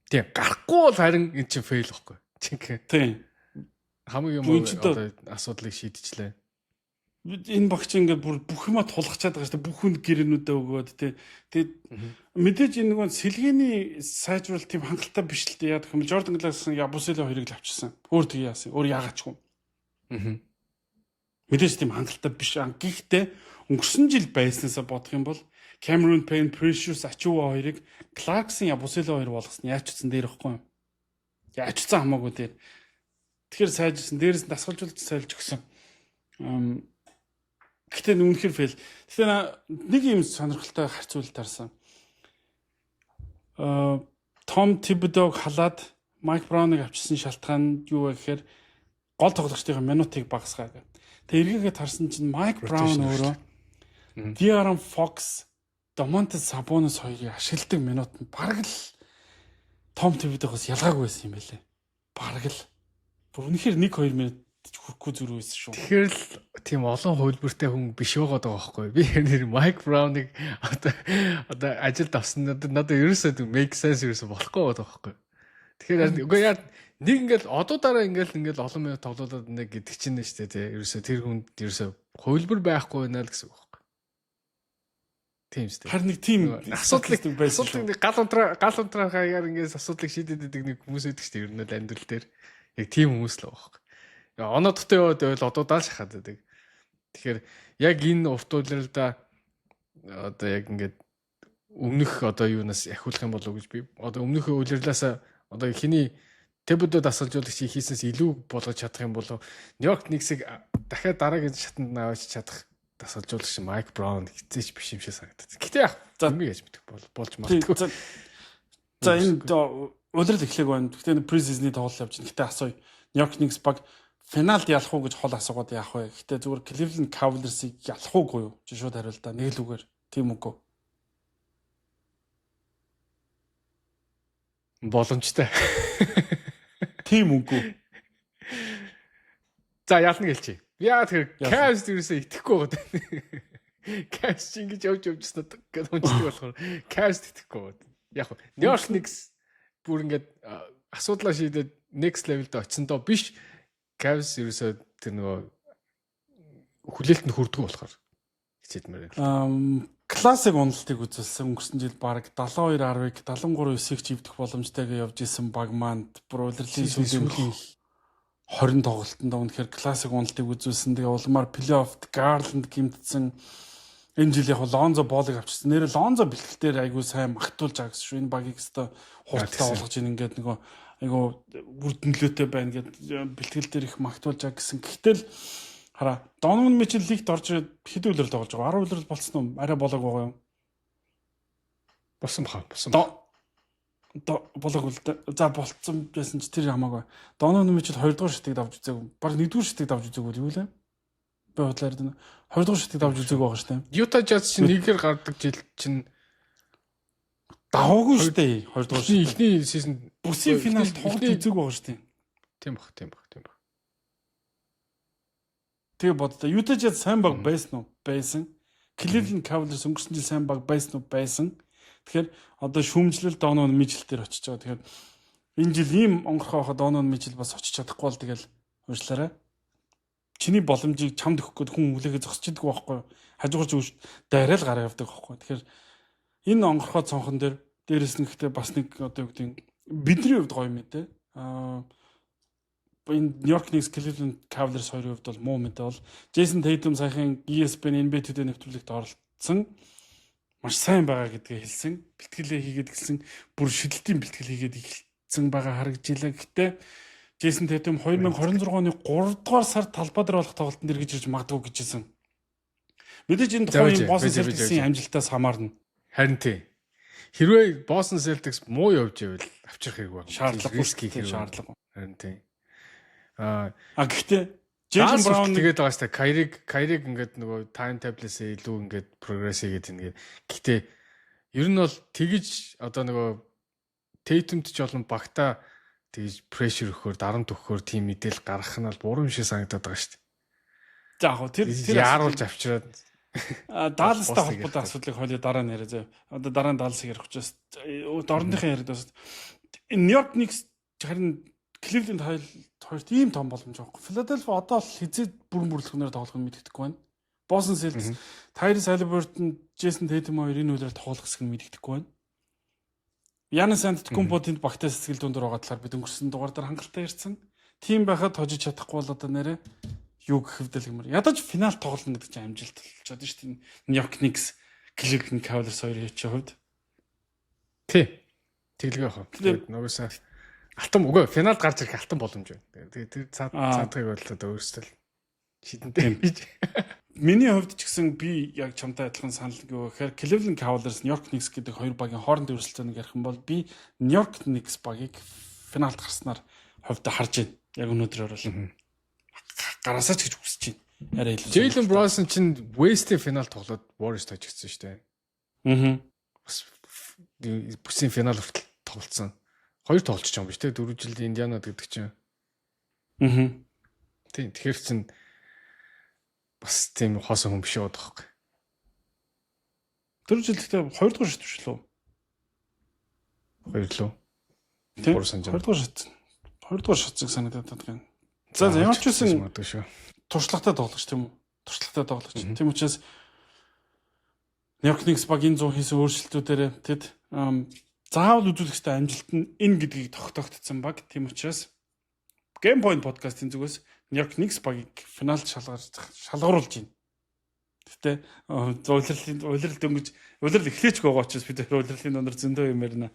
Тийм гарахгүй бол харин эн чинь fail واخгүй. Тийм. Хамгийн юм одоо асуудлыг шийдчихлээ. Энэ багч ингээд бүх юма тулгачаад байгаа шүү дээ. Бүх хүнд гэрээнүүдээ өгөөд тий. Тэгээд мэдээж энэ нэг сэлгээний сайжруулалт тийм хангалттай биш л дээ. Яа гэх юм Jordan Clarkson Ябусэлэ хоёрыг л авчирсан. Өөр тэг яасан. Өөр яагаачгүй. Мэдээж тийм хангалттай биш. Гэхдээ өнгөрсөн жил байснасаа бодох юм бол Cameron Payne, Precious Achiuwa хоёрыг Clarkson Ябусэлэ хоёр болгосон. Яаж ч утсан дээр ихгүй юм. Яаж ч утсан хамаагүй дээр. Тэгэхээр сайжирсан. Дээрээс нь дасгалжуулж сайлж өгсөн. Гэхдээ үнэхээр фейл. Тэгэхээр нэг юм сонирхолтой харьцуулалт тарсан. Tom Thibodeau халаад Mike Brown-ыг авчирсан шалтгаан юу вэ гэхээр гол тоглогчдын минутыг багасгаа гэдэг. Тэгээ эргээгээ тарсан чинь Mike Brown өөрөө De'Aaron Fox, Domantas Sabonis хоёрыг ашигладаг минут нь бараг л Tom Thibodeau-гоос ялгаагүй байсан юм байлээ. Бараг л. Бүр үнэхээр 1-2 минут хүрхгүй зүрх байсан шүү. Тэгэхээр л тийм олон хувилбартай хүн биш байгаад байгаа байхгүй. Би нэр Mike Brown-ыг одоо ажилд авсан надад ерөөсөө make sense ерөөсөө болохгүй байгаа байхгүй. Тэгэхээр үгүй яа Нэг ингээл одоо дараа ингээл олон минут тоглуулад нэг гэдэг чинь шүү дээ тий. Ерөөсө тэр хүнд ерөөсө хувилбар байхгүй байна л гэсэн үг байхгүй. Тийм шүү дээ. Харин нэг тийм асуудлыг нэг гал унтраа хаягаар ингээс асуудлыг шийдээд идэг нэг хүмүүс байдаг шүү дээ. Ер нь л амьдрал дээр яг тийм хүмүүс л байгаа байхгүй. Оноо дотор яваад байвал одоо даал шахаад байдаг. Тэгэхээр яг энэ урт улиралда одоо яг ингээд өмнөх одоо юунаас ахиулах юм болов уу гэж би одоо өмнөх улирлаасаа одоо хиний Тэбүдэд асалжуулагч хийснээс илүү болгож чадах юм болов Нью-Йорк Никсийг дахиад дараагийн шатанд наваач чадах асалжуулагч Майк Браун хэзээч биш юм шиг санагдаад. Гэтэ яг юм яаж мэдэх болж магадгүй. За энэ улирал эхлэх байна. Гэхдээ pre-season-ийн тоглолт явж байна. Гэтэ асууя. Нью-Йорк Никс баг финалд ялах уу гэж хол асуугаад яах вэ? Гэтэ зүгээр Cleveland Cavaliers-ийг ялах уугүй юу? Чи шууд хариул та. Нэг л үгээр. Тийм үгүй. Боломжтой. Тийм үгүй. За ялна гэлчи. Яа тэр Cavs дээрээсээ итгэхгүй байгаа. Cavs чи ингэж явж снаа гэж унцдаг болохоор Cavs итгэхгүй байгаа. Яг нь New York Knicks бүр ингэж асуудлаа шийдээд next level-д очсондоо биш Cavs ерөөсөө тэр нөгөө хүлээлтэнд хүрдэг болохоор хичээдмээр байна. Классик уналтыг үзүүлсэн өнгөрсөн жил баг 72-10-ыг 73-9-ийг чивдэх боломжтойгоо явж исэн баг манд бүр улирлын сүүлийн 20 тоглолтонд үнэхээр классик уналтыг үзүүлсэн. Тэгээ улмаар плей-оффт Garland гимтсэн. Энэ жил яг Лонзо боолыг авчихсан. Нэр Лонзо бэлтгэлээр айгүй сайн магтуулж байгаа гэсэн шүү. Энэ багийг өстой хурдтай болгож ийн ингээд нөгөө айгүй бүрдэнлөөтэй байна гэд бэлтгэл дээр их магтуулж байгаа гэсэн. Гэхдээ л хараа Donovan Mitchell лигт орж хэд үлрэл тоглож байгаа. 10 үлрэл болцсон уу? Арай болоог байгаа юм. Болсон баха. Болоог үлдээ. За болцсон байсан ч тэр хамаагүй. Donovan Mitchell 2 дугаар шатыг давж үзээгүй. Баг 1 дугаар шатыг давж үзээгүй юу лээ? Би бодлоо ярьдана. 2 дугаар шатыг давж үзээгүй байгаа шүү дээ. Utah Jazz чинь нэгээр гардаг жил чинь даваагүй шүү дээ. 2 дугаар шат. Эхний сизон бүсийн финалд тоглож үзээгүй байгаа шүү дээ. Тийм бах. Тэгээ боддоо Utah Jazz сайн баг байсан уу? Байсан. Cleveland Cavaliers өнгөрсөн жил сайн баг байсан уу? Байсан. Тэгэхээр одоо шүүмжлэл Donovan Mitchell дээр очиж байгаа. Тэгэхээр энэ жил ийм онгорхоо хахад Donovan Mitchell бас очиж чадахгүй бол тэгэл уушлаарай. Чиний боломжийг чамд өгөх гээд хүн хүлээгээ зогсож идэх байхгүй юу? Хажуурч өгч дайраал гараа явдаг байхгүй. Тэгэхээр энэ онгорхоо цонхон дээр дээрэс нь гэхдээ бас нэг одоо юу гэдэг бидний хувьд гоё юм ээ. Энэ New York Knicks Cleveland Cavaliers хоёрын хувьд бол муу мэдээ бол Jason Tatum саяхан ESPN NBA Today нэвтрүүлэгт оролцсон маш сайн байгаа гэдгээ хэлсэн. Бэлтгэлээ хийгээд гисэн бүр шидэлтийн бэлтгэл хийгээд эхэлсэн байгаа харагджилаа. Гэхдээ Jason Tatum 2026 оны 3 дугаар сард талбай дээр болох тоглолтод эргэж ирж магадгүй гэжсэн. Мэдээж энэ тухайн Boston Celtics-ийн амжилтаас хамаарна. Харин тий. Хэрвээ Boston Celtics муу явж ивэл авчрах хэрэг байна. Шаардлага. Харин тий. Гэхдээ Jaylen Brown тэгээд байгаа шүү дээ. Kyrie ингээд нөгөө time table-ээс илүү ингээд progress хийгээд ингээд. Гэхдээ ер нь бол тэгж одоо нөгөө Tatum-д ч олон багтаа тэгж pressure өгөхөөр дарамт өгөхөөр тийм мэдээл гаргах нь бол буруу юм шиг санагдаад байгаа шүү дээ. За яг тэр яаруулж авчираад Далластай холбоотой асуудлыг хоёул дараа нь яриа зөө. Одоо дараа нь Далласыг ярих учраас орныхын яриад бас Нью-Йорк Никс харин Cleveland хоёрт ийм том боломж байхгүй. Philadelphia одоо л хизээд бүрэн бүрэлдэхүүнээр тоглох нь мэддэхгүй байна. Boston Celtics, Tyrese Halliburton, Jason Tatum хоёр энэ үйлээр тоглох гэсэн нь мэддэхгүй байна. Giannis Antetokounmpo тэнд багтаа сэтгэл дүндэр байгаа талаар бид өнгөрсөн дугаар дээр хангалттай ярьсан. Тим байхад хожиж чадахгүй бол одоо нэрээ юу гэх хэвдэл гэмээр. Ядаж финал тоглоно гэдэг чинь амжилт болчиход шүү дээ. New York Knicks, Cleveland Cavaliers хоёр хийчих хувьд. Тий. Тэглэгээ яах вэ? Тэгээд нугасаа алтан үгүй финалд гарч ирэх алтан боломж байна. Тэгээд тэр цаатгыг бол одоо өөрсдөө шидэнтэй гэж. Миний хувьд ч гэсэн би яг чамтай адилхан санал юу гэхээр Cleveland Cavaliers, New York Knicks гэдэг хоёр багийн хоорондын өрсөлдөөнийг ярих юм бол би New York Knicks багийг финалд гарснаар хувьдаа харж байна. Яг өнөөдрөөр бол гараасаа ч гэж хүсэж байна. Арай илүү. Jalen Brunson чинь West-ийн финал тоглоод Warriors-тай очсон шүү дээ. Бас бүсийн финал хүртэл тоглолцсон. Хоёр тоглолч юм биш үү? 4 жилийн Индианад гэдэг чинь. Тийм. Тэгэхээр чинь бас тийм хоосон хүн биш яваад байгаа юм. 4 жилдээ 2 дугаар шат биш лөө? 2 лөө. 2 дугаар шат. 2 дугаар шатцыг санагдаад байна. За ямар ч үсэн туршлагатай тоглогч тийм үү? Туршлагатай тоглогч. Тийм учраас Нью-Йорк Никс багийн 100 хийсэн өөрчлөлтүүдээр тэд заавал үзүүлэгчтэй амжилт нь энэ гэдгийг тогтоогдсон баг. Тийм учраас Game Point podcast-ийн зүгээс Нью-Йорк Никс багийг финалд шалгаруулж байна. Гэтэ улирал эхлээч байгаа учраас бид улирлын донор зөндөө юм ярина.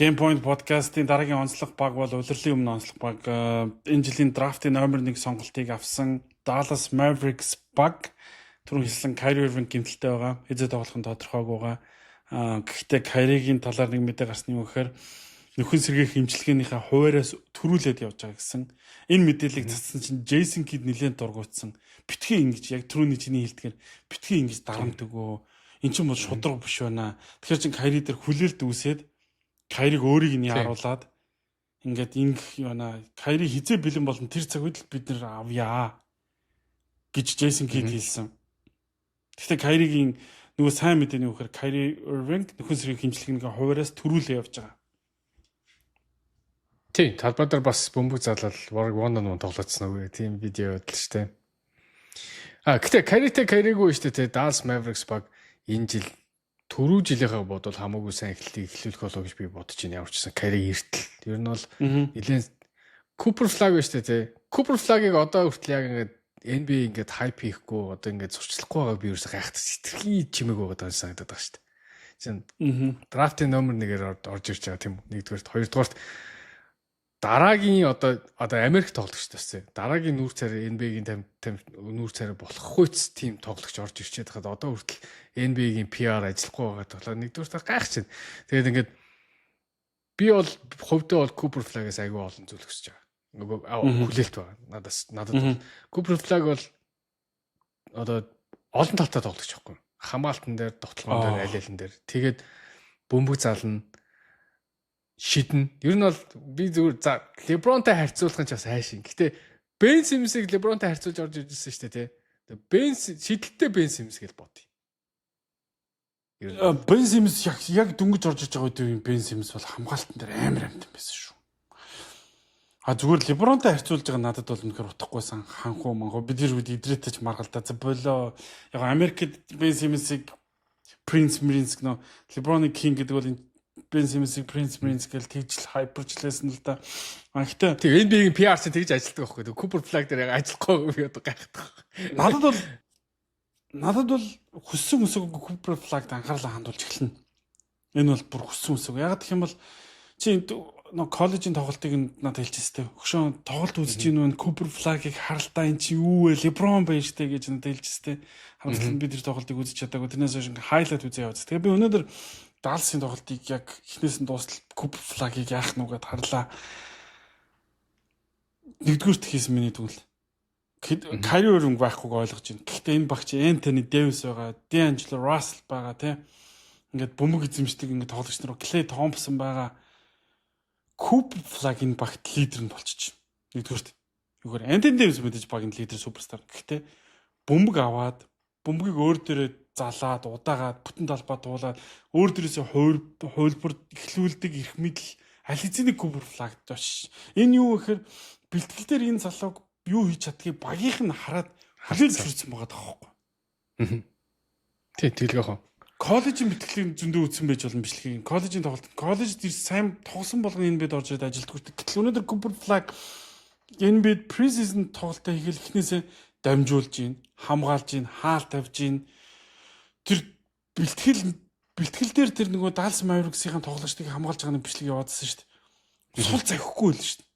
Game Point podcast-ийн дараагийн онцлог баг бол улирлын өмнө онцлог баг. Энэ жилийн драфтын номер 1 сонголтыг авсан Dallas Mavericks баг. Түрүүн хэлсэн Kyrie Irving гэмтэлтэй байгаа. Хэзээ тоглох нь тодорхойгүй байгаа. Гэхдээ Kyrie-гийн талаар нэг мэдээ гарсан юм гэхээр нөхөн сэргээх имчилгээнийхээ хуваараас төрүүлээд явж байгаа гэсэн. Энэ мэдээллийг цацсан чинь Jason Kidd нэлээд дургуутсан. Битгий ингэж яг түрүүний чиний хэлдгээр битгий ингэж дарамт өгөө. Эн чинь бол шудраг биш байна. Тэгэхээр чин Kyrie дээр хүлээлт үүсээд Kyrie-г өөрийг нь яаруулад ингээд ингэх юуна. Kyrie хизээ бэлэн болон тэр цаг үед бид нэр авъя гэж Jason Kidd хэлсэн. Гэхдээ Kyrie-гийн нөгөө сайн мэдээний үхээр Kyrie Irving нөхөн сэргийн хэмжлэгийн хуваараас төрүүлээ явж байгаа. Тийм, талбай дээр бас бөмбөг залал one-on-one тоглоцсон үгүй тийм видео байдал шүү дээ. Гэхдээ Kyrie-гүй шүү дээ. Dallas Mavericks баг энэ жил түрүү жилийнхээ бодвол хамаагүй сайн эхлэлтийг эхлүүлэх болов гэж би бодож байна. Ямар ч гэсэн Kyrie эртэл. Ер нь бол нэлээд Cooper Flag байна шүү дээ. Cooper Flag-ыг одоо хүртэл яг ингээд NBA ингээд хайп хийхгүй одоо ингээд зурчлахгүй байгааг би ерөөсөө гайхдаг хитрхи чимээг байгаа даа санагдаад байгаа шүү дээ. Чинь драфтын номер 1-ээр орж ирж байгаа тийм үү. Нэгдүгээрт, хоёрдугаарт дараагийн одоо Америк тоглогч таасан. Дараагийн нүүр царай NBA-гийн нүүр царай болох хүйц тим тоглогч орж ирчээд хаад одоо хүртэл NBA-гийн PR ажиллахгүй байгаа тоглоо нэгдүгээр гайхаж байна. Тэгээд ингээд би бол хувьдаа бол Cooper Flag-аас аягүй олон зүйл хүсэж байгаа. Нөгөө хүлээлт байгаа. Надад Cooper Flag бол одоо олон талтай тоглогч байхгүй. Хамгаалтан дээр, тоглоом дээр, аль алин дээр. Тэгээд бөмбөг зална шидэн. Ер нь бол би зүгээр за LeBron-тай харьцуулах нь ч бас хайшин. Гэтэ Ben Simmons-ыг LeBron-тай харьцуулж орж ирсэн шүү дээ, тий. Ben шидэлтэй Ben Simmons гэж бодъё. Ben Simmons яг дөнгөж орж иж байгаа үед Ben Simmons бол хамгаалтан дээр амар амт юм байсан шүү. Зүгээр LeBron-тай харьцуулж байгаа надад бол үнэхээр утгахгүйсэн ханхуу мангуу бид идрээтэй ч маргалдаа. За болоо яг Америкт Ben Simmons-ыг Prince гэнэ LeBron-ыг King гэдэг бол Ben Simmons-ыг Prince гэж тэгж хайперчлээсэн л да. Гэхдээ тийм NBA-ийн PR чинь тэгж ажилтдаг байхгүй. Cooper Flag дээр яг ажиллахгүй би одоо гайхдаг. Надад бол хүссэн Cooper Flag-д анхаарлаа хандуулж эхэлнэ. Энэ бол бүр хүссэн үсэг. Яг гэх юм бол чи коллежийн тоглолтыг надад хэлчихсэн. Хөшөө тоглолт үзэж ийн Cooper Flag-ыг харалтаа эн чи юу вэ? LeBron байна штэ гэж надад хэлчихсэн. Хамтлан бид тэр тоглолтыг үзэж чадаагүй. Тэрнээс хойш хайлайт үзээ яваад. Тэгээ би өнөөдөр Dallas-ийн тоглолтыг яг эхнээс нь дуустал Cooper Flag-ыг яах нүгэд харлаа. Нэгдүгürt хийсэн миний дүгнэл. Kyrie Irving байхгүйг ойлгож байна. Гэхдээ энэ багч Anthony Davis байгаа, D'Angelo Russell байгаа тийм. Ингээд бөмбөг эзэмшдэг ингээд тоглогч нар Klay Thompson байгаа. Cooper Flag энэ багт лидер нь болчих. Нэгдүгürt. Юугаар Anthony Davis мэдээж багийн лидер суперстар. Гэхдээ бөмбөг аваад бөмбөгийг өөр дээрээ залаад удаагаад бүтэн талбай туулаад өөр дээрээсээ хуйлбар эхлүүлдэг эрх мэдл аль хэзээ Cooper Flag доош. Энэ юу гэхээр бэлтгэл дээр энэ залууг юу хийж чаддгийг багийнх нь хараад хүлээл зөвшөөрсөн байгаа даахгүй. Тий, тэглэх аа. Коллежийн бэлтгэлийн зөндөө үтсэн байж болно бичлэгийг. Коллежийн тоглолт. Коллежид сайн тоглосон болгоны NBA-д орж ирээд ажилтдаг. Гэтэл өнөөдөр Cooper Flag NBA preseason тоглолтоо хийх эхнээсээ дамжуулж гин, хамгаалж гин, хаал тавьж гин. Тэр бэлтгэл дээр тэр нөгөө Dallas Mavericks-ийн тоглогчдыг хамгаалж байгаа бичлэг яваадсан шүү дээ. Сул захихгүй л шүү дээ.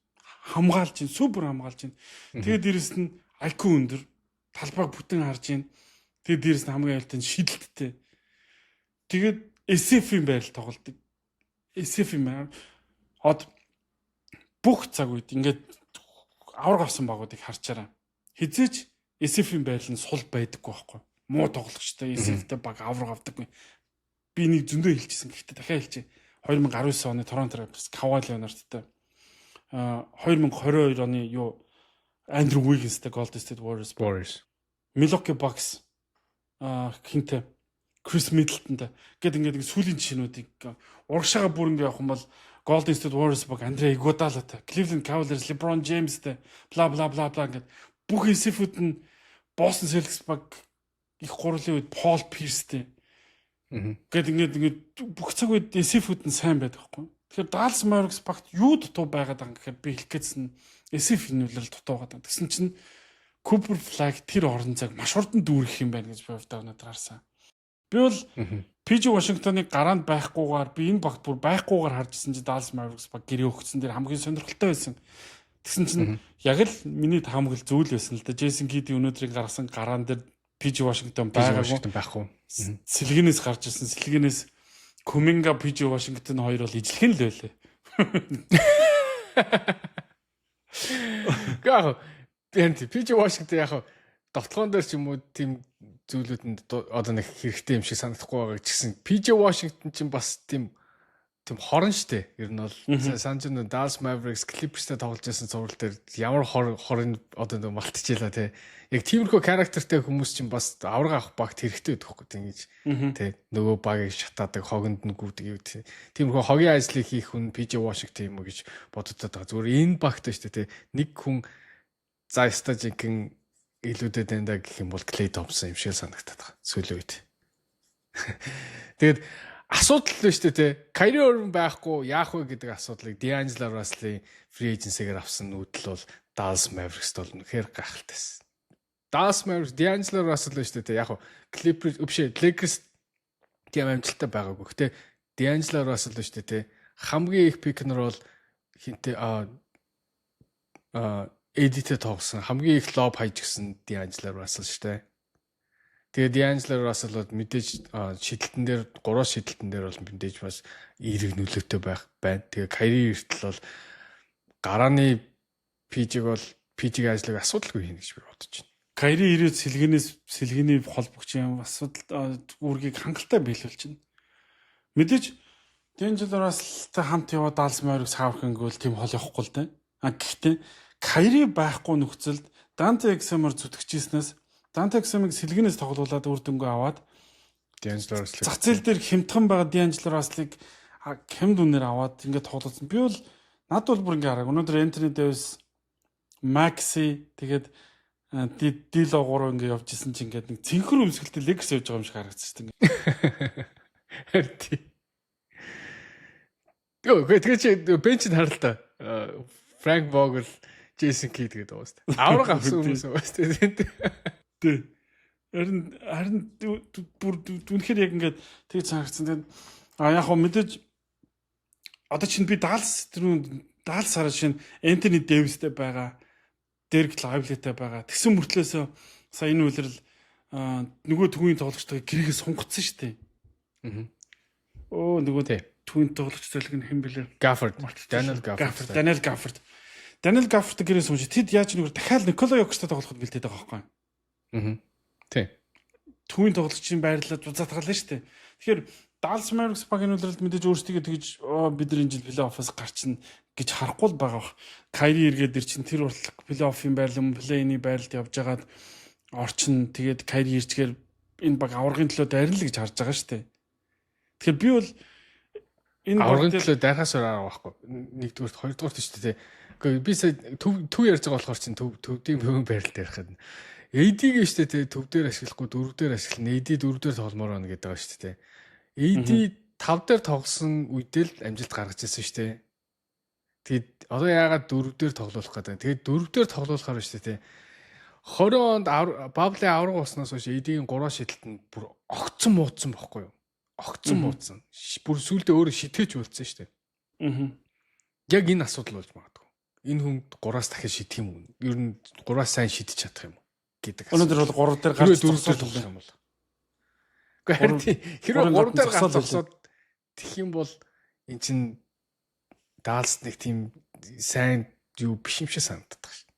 Хамгаалж гин, супер хамгаалж гин. Тэгээд дээрэс нь IQ өндөр, талбайг бүтэн харж гин. Тэгээд дээрэс нь хамгийн аюултай шидэлттэй. Тэгээд SF-ийн байрал тоглолдог. SF-ийн байр. Бүх цаг үед ингээд авраг авсан багуудыг харчаараа. Хизээч SF-ийн байрал нь сул байдаггүй байхгүй. Муу тоглогчтой SF-тэй баг авраг авдаггүй. Би нэг зөндөө хэлчихсэн. Гэхдээ дахиад хэлчихье. 2019 оны Торонто Raptors Kawhi Leonardтай 2022 оны Andrew Wigginsтэй Golden State Warriors. Milwaukee Bucks хинтээ Крис Миддлтонтай гэд ингээд сүүлийн жишээнүүдийг урагшаага бүр ингээд явах юм бол Golden State Warriors баг Андре Игуадалатай, Cleveland Cavaliers, LeBron Jamesтэй бла бла бла бла ингээд бүх эсэфүүд нь Boston Celtics баг их гурлын үед Paul Pierceтэй. Гэт ингээд бүх цаг үед эсэфүүд нь сайн байдаг байхгүй. Тэгэхээр Dallas Mavericks багт юу дутуу байгаад байгаа гэхээр би хэлэх гэсэн эсэф хийнүүлэл дутуу байгаа. Тэгсэн чинь Cooper Flag тэр орон цаг маш хурдан дүүрэх юм байна гэж би хувьдаа өнөдр харсан. Би бол PG Washington-ыг гараанд байхгүйгээр би энэ багт бүр байхгүйгээр харж ирсэн чинь Dallas Mavericks баг гэрээ өгсөн дээр хамгийн сонирхолтой байсан. Тэгсэн чинь яг л миний таамаглал зүйл байсан л да. Jason Kidd өнөөдрийг гаргасан гараан дээр PG Washington байхгүй. Сэлгэнээс гарч ирсэн. Сэлгэнээс Kuminga PG Washington хоёр бол ижлэх нь л байлээ. Гэх PG Washington яг довтлогоон дээр ч юм уу тийм зүйлүүдэнд одоо нэг хэрэгтэй юм шиг санагдахгүй байгаа гэсэн. PG Washington ч бас тийм хорон штэ. Ер нь бол Санжин Dallas Mavericks Clippers-тэй тоглож байсан цуврал дээр ямар хорын одоо нэг малтчихлаа те. Яг тиймэрхүү характертай хүмүүс чинь бас авраг авах багт хэрэгтэй байдаг хөөхгүй ингэж те. Нөгөө багийг шатаадаг, хогонд нь гүйдэг юу те. Тиймэрхүү хогийн ажлыг хийх хүн PG Washington юм уу гэж боддог байгаа. Зүгээр энэ багт штэ те. Нэг хүн за стажинхэн илүүдэд энэ гэх юм бол Klay Thompson юм шиг санагдаад байгаа. Сүүлийн үед. Тэгээд асуудал л шүү дээ те. Kyrie Irving байхгүй яах вэ гэдэг асуудлыг D'Angelo Russell-ийн free agency-гээр авсан нүүдэл бол Dallas Mavericks-д бол үнэхээр гайхалтайсэн. Dallas Mavericks D'Angelo Russell шүү дээ те. Яг Clippers Lakers тийм амжилттай байгаагүй. Гэтэ D'Angelo Russell шүү дээ те. Хамгийн их pick and roll хинтээ AD-тэй тоглосон. Хамгийн их lob хайж гисэн D'Angelo Russell шүү дээ. Тэгээ D'Angelo Russell бол мэдээж шидэлтэн дээр 3 шидэлтэн дээр бол мэдээж бас эерэг нөлөөтэй байна. Тэгээ Kyrie эртэл бол гарааны PG-г бол PG-ийн ажлыг асуудалгүй хийнэ гэж би бодож байна. Kyrie ирээд сэлгээний холбогч юм асуудал үүргийг хангалттай биелүүлж байна. Мэдээж D'Angelo Russell-тай хамт яваад Dallas Mavericks хаврахынгүүл тийм хол явахгүй л дээ. Гэхдээ Kyrie байхгүй нөхцөлд Dante Exum-аар зүтгэжсэнээс Dante Exum-ыг сэлгэнээс тоглуулад үр дүнгээ аваад D'Angelo Russell зах зээл дээр хямдхан байгаа D'Angelo Russell-ыг хямд үнээр аваад ингээд тоглуулсан. Би бол над бол бүр ингээд хараг. Өнөөдөр Anthony Davis, Maxi тэгээд Dilo 3 ингээд явж исэн чинь ингээд нэг цэнхэр өмсгөлтэй Lakers явж байгаа юм шиг харагдчихсан ингээд. Тэгээд чи бенчд харал та. Frank Vogel, Jason Kidd гэдэг уус. Авраг авсан хүмүүс уус. Тэ. Харин бүр үнэхээр яг ингээд тэгж санагдсан. Тэгээд яг хөө мэдээж одоо чинь би Dallas хараа шин Anthony Davis-тэй байгаа, Derek Lively-тэй байгаа. Тэгсэн мөртлөөсөө сая энэ үйлрэл нөгөө төвийн тоглогчтой гэрээгээ сунгацсан шүү дээ. Нөгөө төвийн тоглогч зэрэг нь хэн бэлээ? Daniel Gafford. Daniel Gafford гэрээ сумж тэд яаж нэгээр дахиад Никола Йокичтай тоглоход бэлдээд байгаа байхгүй. Тий. Төвийн тоглогчийн байрлалд зузаатгалаа шүү дээ. Тэгэхээр Dallas Mavericks багийн үйлрэлд мэдээж өөрсдөө тэгж бид нар энэ жил плей-оффоос гарчна гэж харахгүй л байгаа. Kyrie эргээд ир чин тэр уртлах плей-оффын байрлал, плей-ины байрлалд явж байгаад орчин тэгээд Kyrie ирчгээр энэ баг аврагын төлөө дайрна л гэж харж байгаа шүү дээ. Тэгэхээр би бол энэ аврагын төлөө дайхаас байгаа байхгүй. Нэгдүгürt, хоёрдугürt шүү дээ. Гэхдээ би төв ярьж байгаа болохоор чин төвдийн бөвөн байрал дээр хаад. AD-г шүү дээ төв дээр ашиглахгүй дөрөв дээр ашиглана. AD дөрөв дээр тогломоор байна гэдэг байгаа шүү дээ. AD 5 дээр тоглосон үедээ л амжилт гаргаж ирсэн шүү дээ. Тэгээд одоо яагаад дөрөв дээр тоглох гэдэг. Тэгээд дөрөв дээр тоглохоор шүү дээ. 20 онд Бабли авраг болсноос хойш AD-ийн 3 шидэлтэнд бүр огцон муудсан байхгүй юу? Огцон муудсан. Бүр сүулдэ өөрөө шитгэж үлдсэн шүү дээ. Яг энэ асуудал болж магадгүй. Энэ хүн 3-аас дахин шидэх юм уу? Ер нь 3-аас сайн шидэж чадах юм уу гэдэг. Өнөөдөр бол 3 дээр гарч 4 дээр тоглох юм бол. Гэхдээ хэрвээ 3 дээр гарч тоглоод тэгэх юм бол эн чин Dallas нэг тийм сайн юу биш юм шиг санагддаг шин.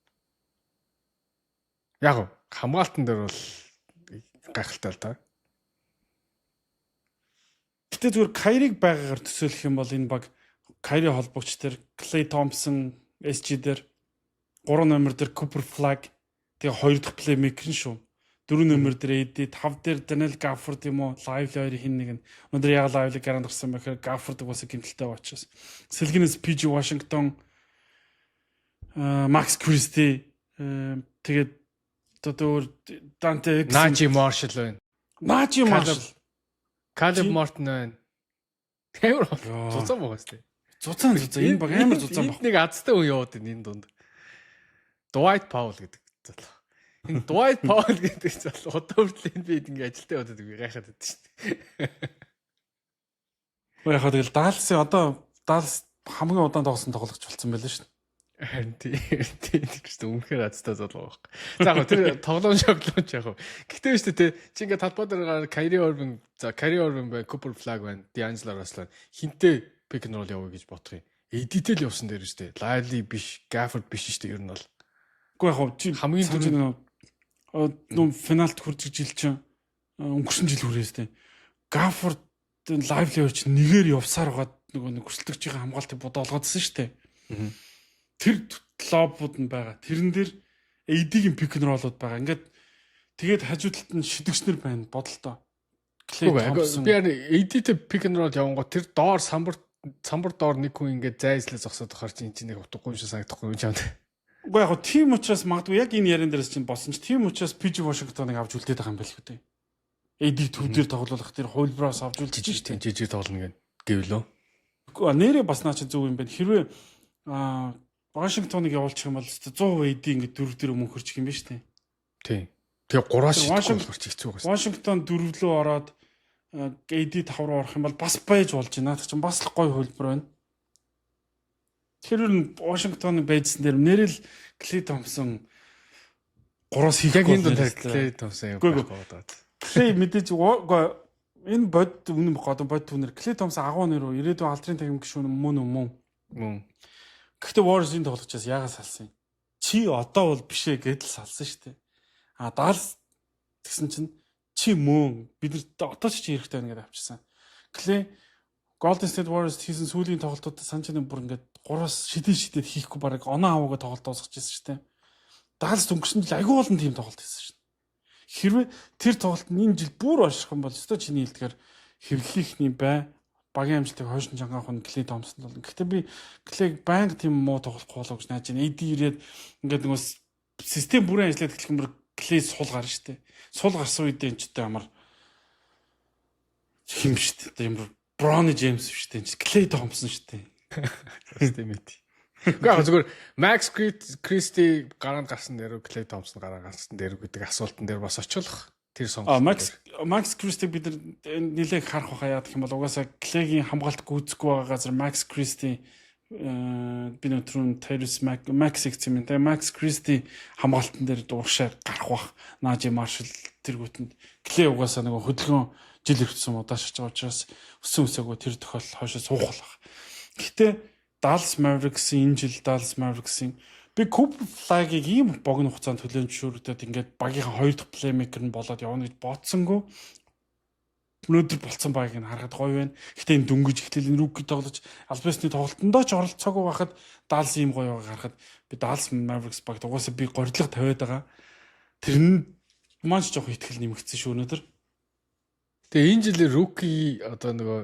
Яг хамгаалтан дээр бол гайхалтай л та. Гэтэ зүгээр Kyrie-г байгаагаар төсөөлөх юм бол энэ баг Kyrie холбогч дээр Klay Thompson, SG дээр 3 номер дээр Cooper Flag тэгээ 2 дахь плеймейкер нь шүү. 4 номер дээр AD, 5 дээр Daniel Gafford юм уу? Lively хоёрын хин нэг нь. Өнөөдөр яг Lively гаранд гарсан байхаар Gafford угаасаа гэмтэлтэй очроос. Сэлгэнээс PG Washington, Max Christie, тэгээд одоо Dante Najee Marshall байна. Najee Marshall, Caleb Martin байна. Тэмэр цуцсан байгаа сте. Зузаан энэ баг амар зузаан баг. Нэг азтай үе яваад энэ дунд. Dwight Powell гэдэг залуу. Энэ Dwight Powell гэдэг залуу одоо хүртэл би ингэ ажилтаа яваад байдаг гайхаад байдаг шүү дээ. Яг тэгэл Dallas-ийн одоо Dallas хамгийн удаан тоглосон тоглогч болсон байлаа шүү дээ. Харин тийм шүү дээ. Үнэхээр азтай залуу баг. За яг тэр тоглоом шоглоомч яг. Гэхдээ шүү дээ чи ингэ талбай дээр Kyrie Irving бай, Cooper Flag байна, D'Angelo Russell хинтээ pick and roll яваа гэж бодох юм. Эдитэл явсан дээр шүү дээ. Lively биш, Gafford биш шүү дээ ер нь бол. Уу яг чи хамгийн түрүүнд нөө финалт хүрч жил чинь өнгөрсөн жил хүрээстэй. Gafford Lively ч нэгээр явсаар байгаа нөгөө хүсэлтгчийн хамгаалтыг бодоолгоодсон шүү дээ. Тэр лобууд нь байгаа. Тэрэн дээр AD-ийн pick and roll-ууд байгаа. Ингээд тэгээд хажуудалд нь шидэгчнэр байна бодолтой. Би AD-тэй pick and roll явангоо тэр доор самбар доор нэг хүн ингээд зайслаа зогсоод ахаар чинь нэг утгагүй юм шиг санагдахгүй юм чамд. Уу яг тийм учраас магадгүй яг энэ ярен дээрс чинь босон ч тийм учраас PG Washington-ыг авч үлдээд байгаа юм байл хэвтэй. AD төв дээр тоглох тэр хуулбараас авч үлдэж тийм жижиг тоглоно гэвлөө. Уу нэрээ бас наа чи зөв юм байна. Хэрвээ Washington-ыг явуулчих юм бол 100% AD ингээд дөрөв дээр өмнө хөрчих юм байна шүү дээ. Тийм. Тэгээ 3-аас хөрчих хэцүү байгаа. Washington 4 лөө ороод AD 5 руу орох юм бол бас байж болж байна. Наад чинь бас л гоё хөлбөр байна. Тэр нь Washington-ы байжсан дээр нэрэл Klay Thompson 3-аас хийх яг энэ дээр Klay Thompson яг байгаа. Klay мэдээж энэ бод үнэн бод түнэр Klay Thompson агуу нэр үү ирээдүйн алдрын тагим гишүүн мөн. Гэхдээ Warriors-ийн тоглогчоос яагаад салсан юм? Чи одоо бол бишээ гэдэл салсан шүү дээ. Dallas тэгсэн чинь чи мөн бид нар одоо ч хэрэгтэй байна гэдээ авчихсан. Klay Golden State Warriors хийсэн сүүлийн тоглолтууд санчны бүр ингээд 3-аас шидэд хийхгүй бараг оноо аваагаа тоглолт дуусгаж ирсэн шүү дээ. Dallas өнгөрсөн жил агүй болон тийм тоглолт хийсэн шүү дээ. Хэрвээ тэр тоглолт нь энэ жил бүр орших юм бол өстой чиний хэлдгээр хэвлэлийнхний багийн амжилтыг хойшин чангаах нь Klay Thompson болно. Гэхдээ би Klay банк тийм муу тоглохгүй болоо гэж найж байна. AD ирээд ингээд нөгөө систем бүрэн ажиллаад эхлэх юм бол Klay сул гарна шүү дээ. Сул гарсан үед энэ ч амар хим шүү дээ. Ямар Bronny James шүү дээ. Klay Thompson шүү дээ. Тийм ээ. Гэхдээ зүгээр Max Christie гараанд гарсан дээр Klay Thompson гараанд гарсан дээр гэдэг асуултан дээр бас очихлох. Тэр сонголт. Max Christie бид нэлээд харах байхаа яах юм бол угаасаа Klay-гийн хамгаалт гүйцэхгүй байгаа газар Max Christie би нөтрүүн Tyrese Maxx юм те Max Christie хамгаалтан дээр дууршаар гарах бах. Najee Marshall тэргүүтэнд Klay угаасаа нөгөө хөдөлгөөн жил ирсэн удаашж байгаа учраас өссөн өсөөгөө тэр тохиол хойшоо суух болох. Гэхдээ Dallas Mavericks-ийн энэ жил Dallas Mavericks-ийн би Cooper Flag-ыг ийм богино хугацаанд төлөөлж шүүрдэд ингээд багийнхаа хоёр дахь плеймейкер нь болоод явна гэж бодсонгүй. Өнөөдөр болцсон байгааг нь харахад гоё байна. Гэхдээ энэ дөнгөж ихтэл энэ rookie тоглож албасны тоглолтондоо ч оролцоогүй байхад Dallas ийм гоё байгааг харахад би Dallas Mavericks баг угаасаа би горилго тавиад байгаа. Тэр нь маань ч жоох ихтгэл нэмэгдсэн шүү өнөөдөр. Тэгээ энэ жилийн rookie одоо нөгөө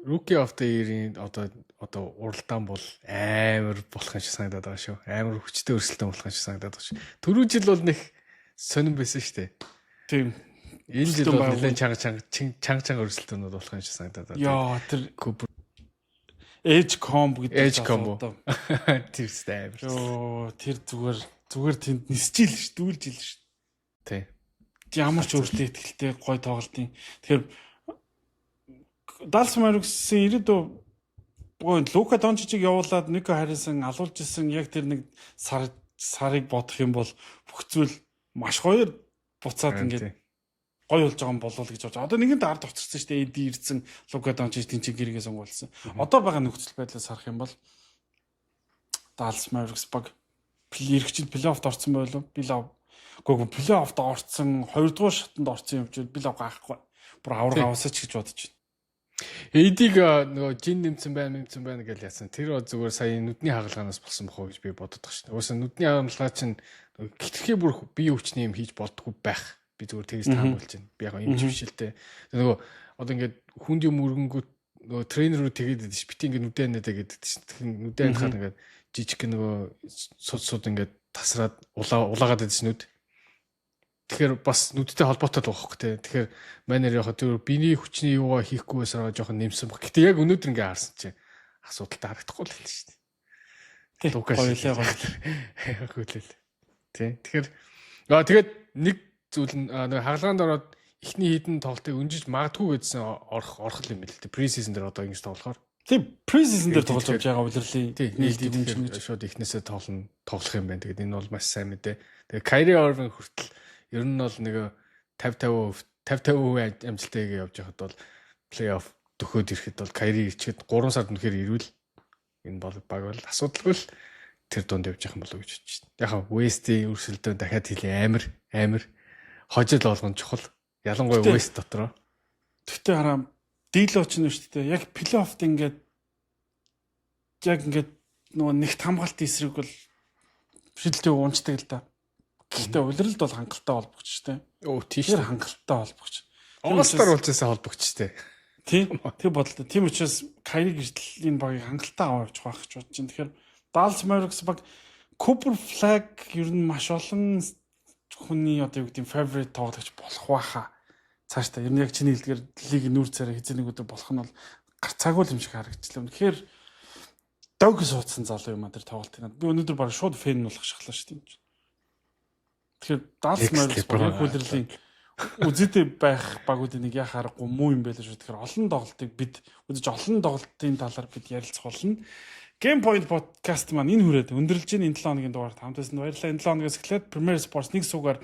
rookie of the year-ийн одоо уралдаан бол амар болох юм шиг санагдаад байгаа шүү. Амар хүчтэй өрсөлдөөн болох юм шиг санагдаад байгаа шүү. Түрүү жил бол нэг сонирн байсан шүү дээ. Тийм. Энэ жил бол нэлээд чанга өрсөлдөөнүүд болох юм шиг санагдаад байна. Яа тэр Edge combo гэдэг одоо. Тэр амар. Йоо тэр зүгээр тэнд нисчил ш дүүлж ил ш. Тий. Ямар ч өөртөө ихтэй гой тоглолтын. Тэгэхээр Dallas Mavericks-ийн ирээдүй Лука Дончичийг явуулаад Нико Харрисон алуулж исэн яг тэр нэг сарыг бодох юм бол бүх зүйл маш гоё буцаад ингээд гоё болж байгаа юм болов гэж бодож. Одоо нэгэн ард уцарсан шүү дээ. AD ирсэн Лука Дончич тэнцээ гэргээ сонгуулсан. Одоо байгаа нөхцөл байдлаас харах юм бол Dallas Mavericks баг эргэжил плей-оффт орсон байлоо. Плей-оффт орсон 2 дугаар шатанд орсон юм чи би л гайхгүй. Бүр авраг аваасаач гэж бодож байна. AD-г нөгөө жин нэмсэн байна гэж яасан. Тэр зүгээр сая нүдний хагалгаанаас болсон бохоо гэж би боддог шин. Уусаа нүдний хагалгаа чинь хитрхээ бүр бие өвчний юм хийж болдгоо байх. Би зүгээр тэгж таамаглаж байна. Би яг эмч бишэлтэй. Нөгөө одоо ингээд хүнд юм өргөнгөт нөгөө тренер рүү тэгээд байдаг ш. Бити ингээд нүдэн нэдэ гэдэг ш. Нүдэн хахад ингээд жижиг нөгөө суд ингээд тасраад улаагаад байдаг ш нүд. Тэгэхээр бас нүдтэй холбоотой л байхгүй те. Тэгэхээр манер яг тэр биений хүчний юугаа хийхгүй байсараа жоохон нэмсэн баг. Гэтэ яг өнөөдөр ингээ харсан чинь асуудалтай харагдахгүй л байна шүү дээ. Лукаш гоёлээ. Тэ. Тэгэхээр тэгээд нэг зүйл нь хагалгаанд ороод эхний хідэн тоглолтыг өнжиж магадгүй гэдсэн орох юм бэл тэ. Pre-season дээр одоо ингэж тоглохоор. Тийм pre-season дээр тоглож байгаа үлрэлийн нийлдэв шууд эхнээсээ тоглох юм байна. Тэгээд энэ бол маш сайн мэдээ. Тэгээд Kyrie Irving хүртэл ер нь бол нэг 50% амжилттай явж байхад бол плей-офф төхөөд ирэхэд бол Kyrie ирчихэд 3 сард үнэхээр ирвэл энэ бол баг бол асуудалгүй л тэр дунд явж байгаа юм болов уу гэж бодож байна. Яг West-ийн өрсөлдөөн дахиад хэлээ амар хожил болгон чухал. Ялангуяа West дотроо. Тэгтээ хараа дийлооч нь шүү дээ. Яг плей-оффт ингээд нөгөө нэгт хамгаалтын эсрэг бол шидэлтэй уунцдаг л да. Гэхдээ улиралд бол хангалттай холбогч штэ. Тийш хангалттай холбогч. All-Star уулзсан холбогч штэ. Тийм. Тэр бодлоо. Тийм учраас Kyrie гэртэл энэ багийг хангалттай аваад явах гэж бодож байна. Тэгэхээр Dallas Mavericks баг Cooper Flag ер нь маш олон хүний одоо юу гэдэг favorite тоглогч болох байхаа. Цаашдаа ер нь яг чиний хэлдгээр лигийн нүүр царай хэзээ нэг өдөр болох нь бол гарцаагүй юм шиг харагдлаа. Тэгэхээр дог суудсан залуу юм а тэр тоглолтын. Би өнөөдөр баг шууд фэн болох шахлаа шүү дээ. Тэгэхээр Dallas Mavericks баг үлрэлийн үзэдэй байх багуудын нэг яхаарахгүй муу юм байл шүү. Тэгэхээр олон тоглолтыг бид үзэж олон тоглолтын талаар бид ярилцах болно. Game Point podcast маань энэ хүрээд өндөрлж энэ 7 хоногийн дугаарт хамтдсан баярлалаа. Энэ 7 хоногоос эхлээд Premier Sports нэг суугаар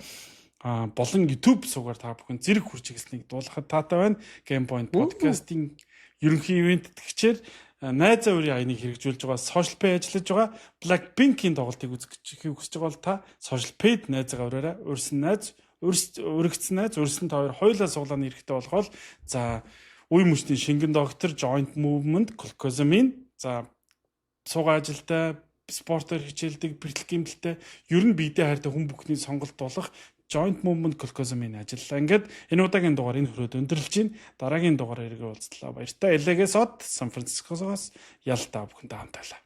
болон YouTube суугаар та бүхэн зэрэг хүрч ирснийг дуулахад таатай байна. Game Point podcast-ийн ерөнхий ивент тэгчээр найзаа өөрийн аяныг хэрэгжүүлж байгаа, social page ажиллаж байгаа, Blackpink-ийн тоглолтыг үзэж хүсэж байгаа бол та social page найзаагаа өрөөрэй. Өргөцсөн найз, өрсөн та хоёр хоёулаа суглааны эрэхтэй болохол за үе мөчний шингэн доктор, joint movement, glucosamine, за суугаа ажилтай, спортоор хичээлдэг, бэртэл гимтэлтэй, ер нь биедээ хайртай хүн бүхний сонголт болох joint movement glucosamine ажиллаа. Ингээд энэ удаагийн дугаар энэ хүрээд өндөрлж байна. Дараагийн дугаараар иргэ уулзлаа. Баяртай. LA-гээс Сан Францискогоос ялтаа бүхэндээ хамтаалаа.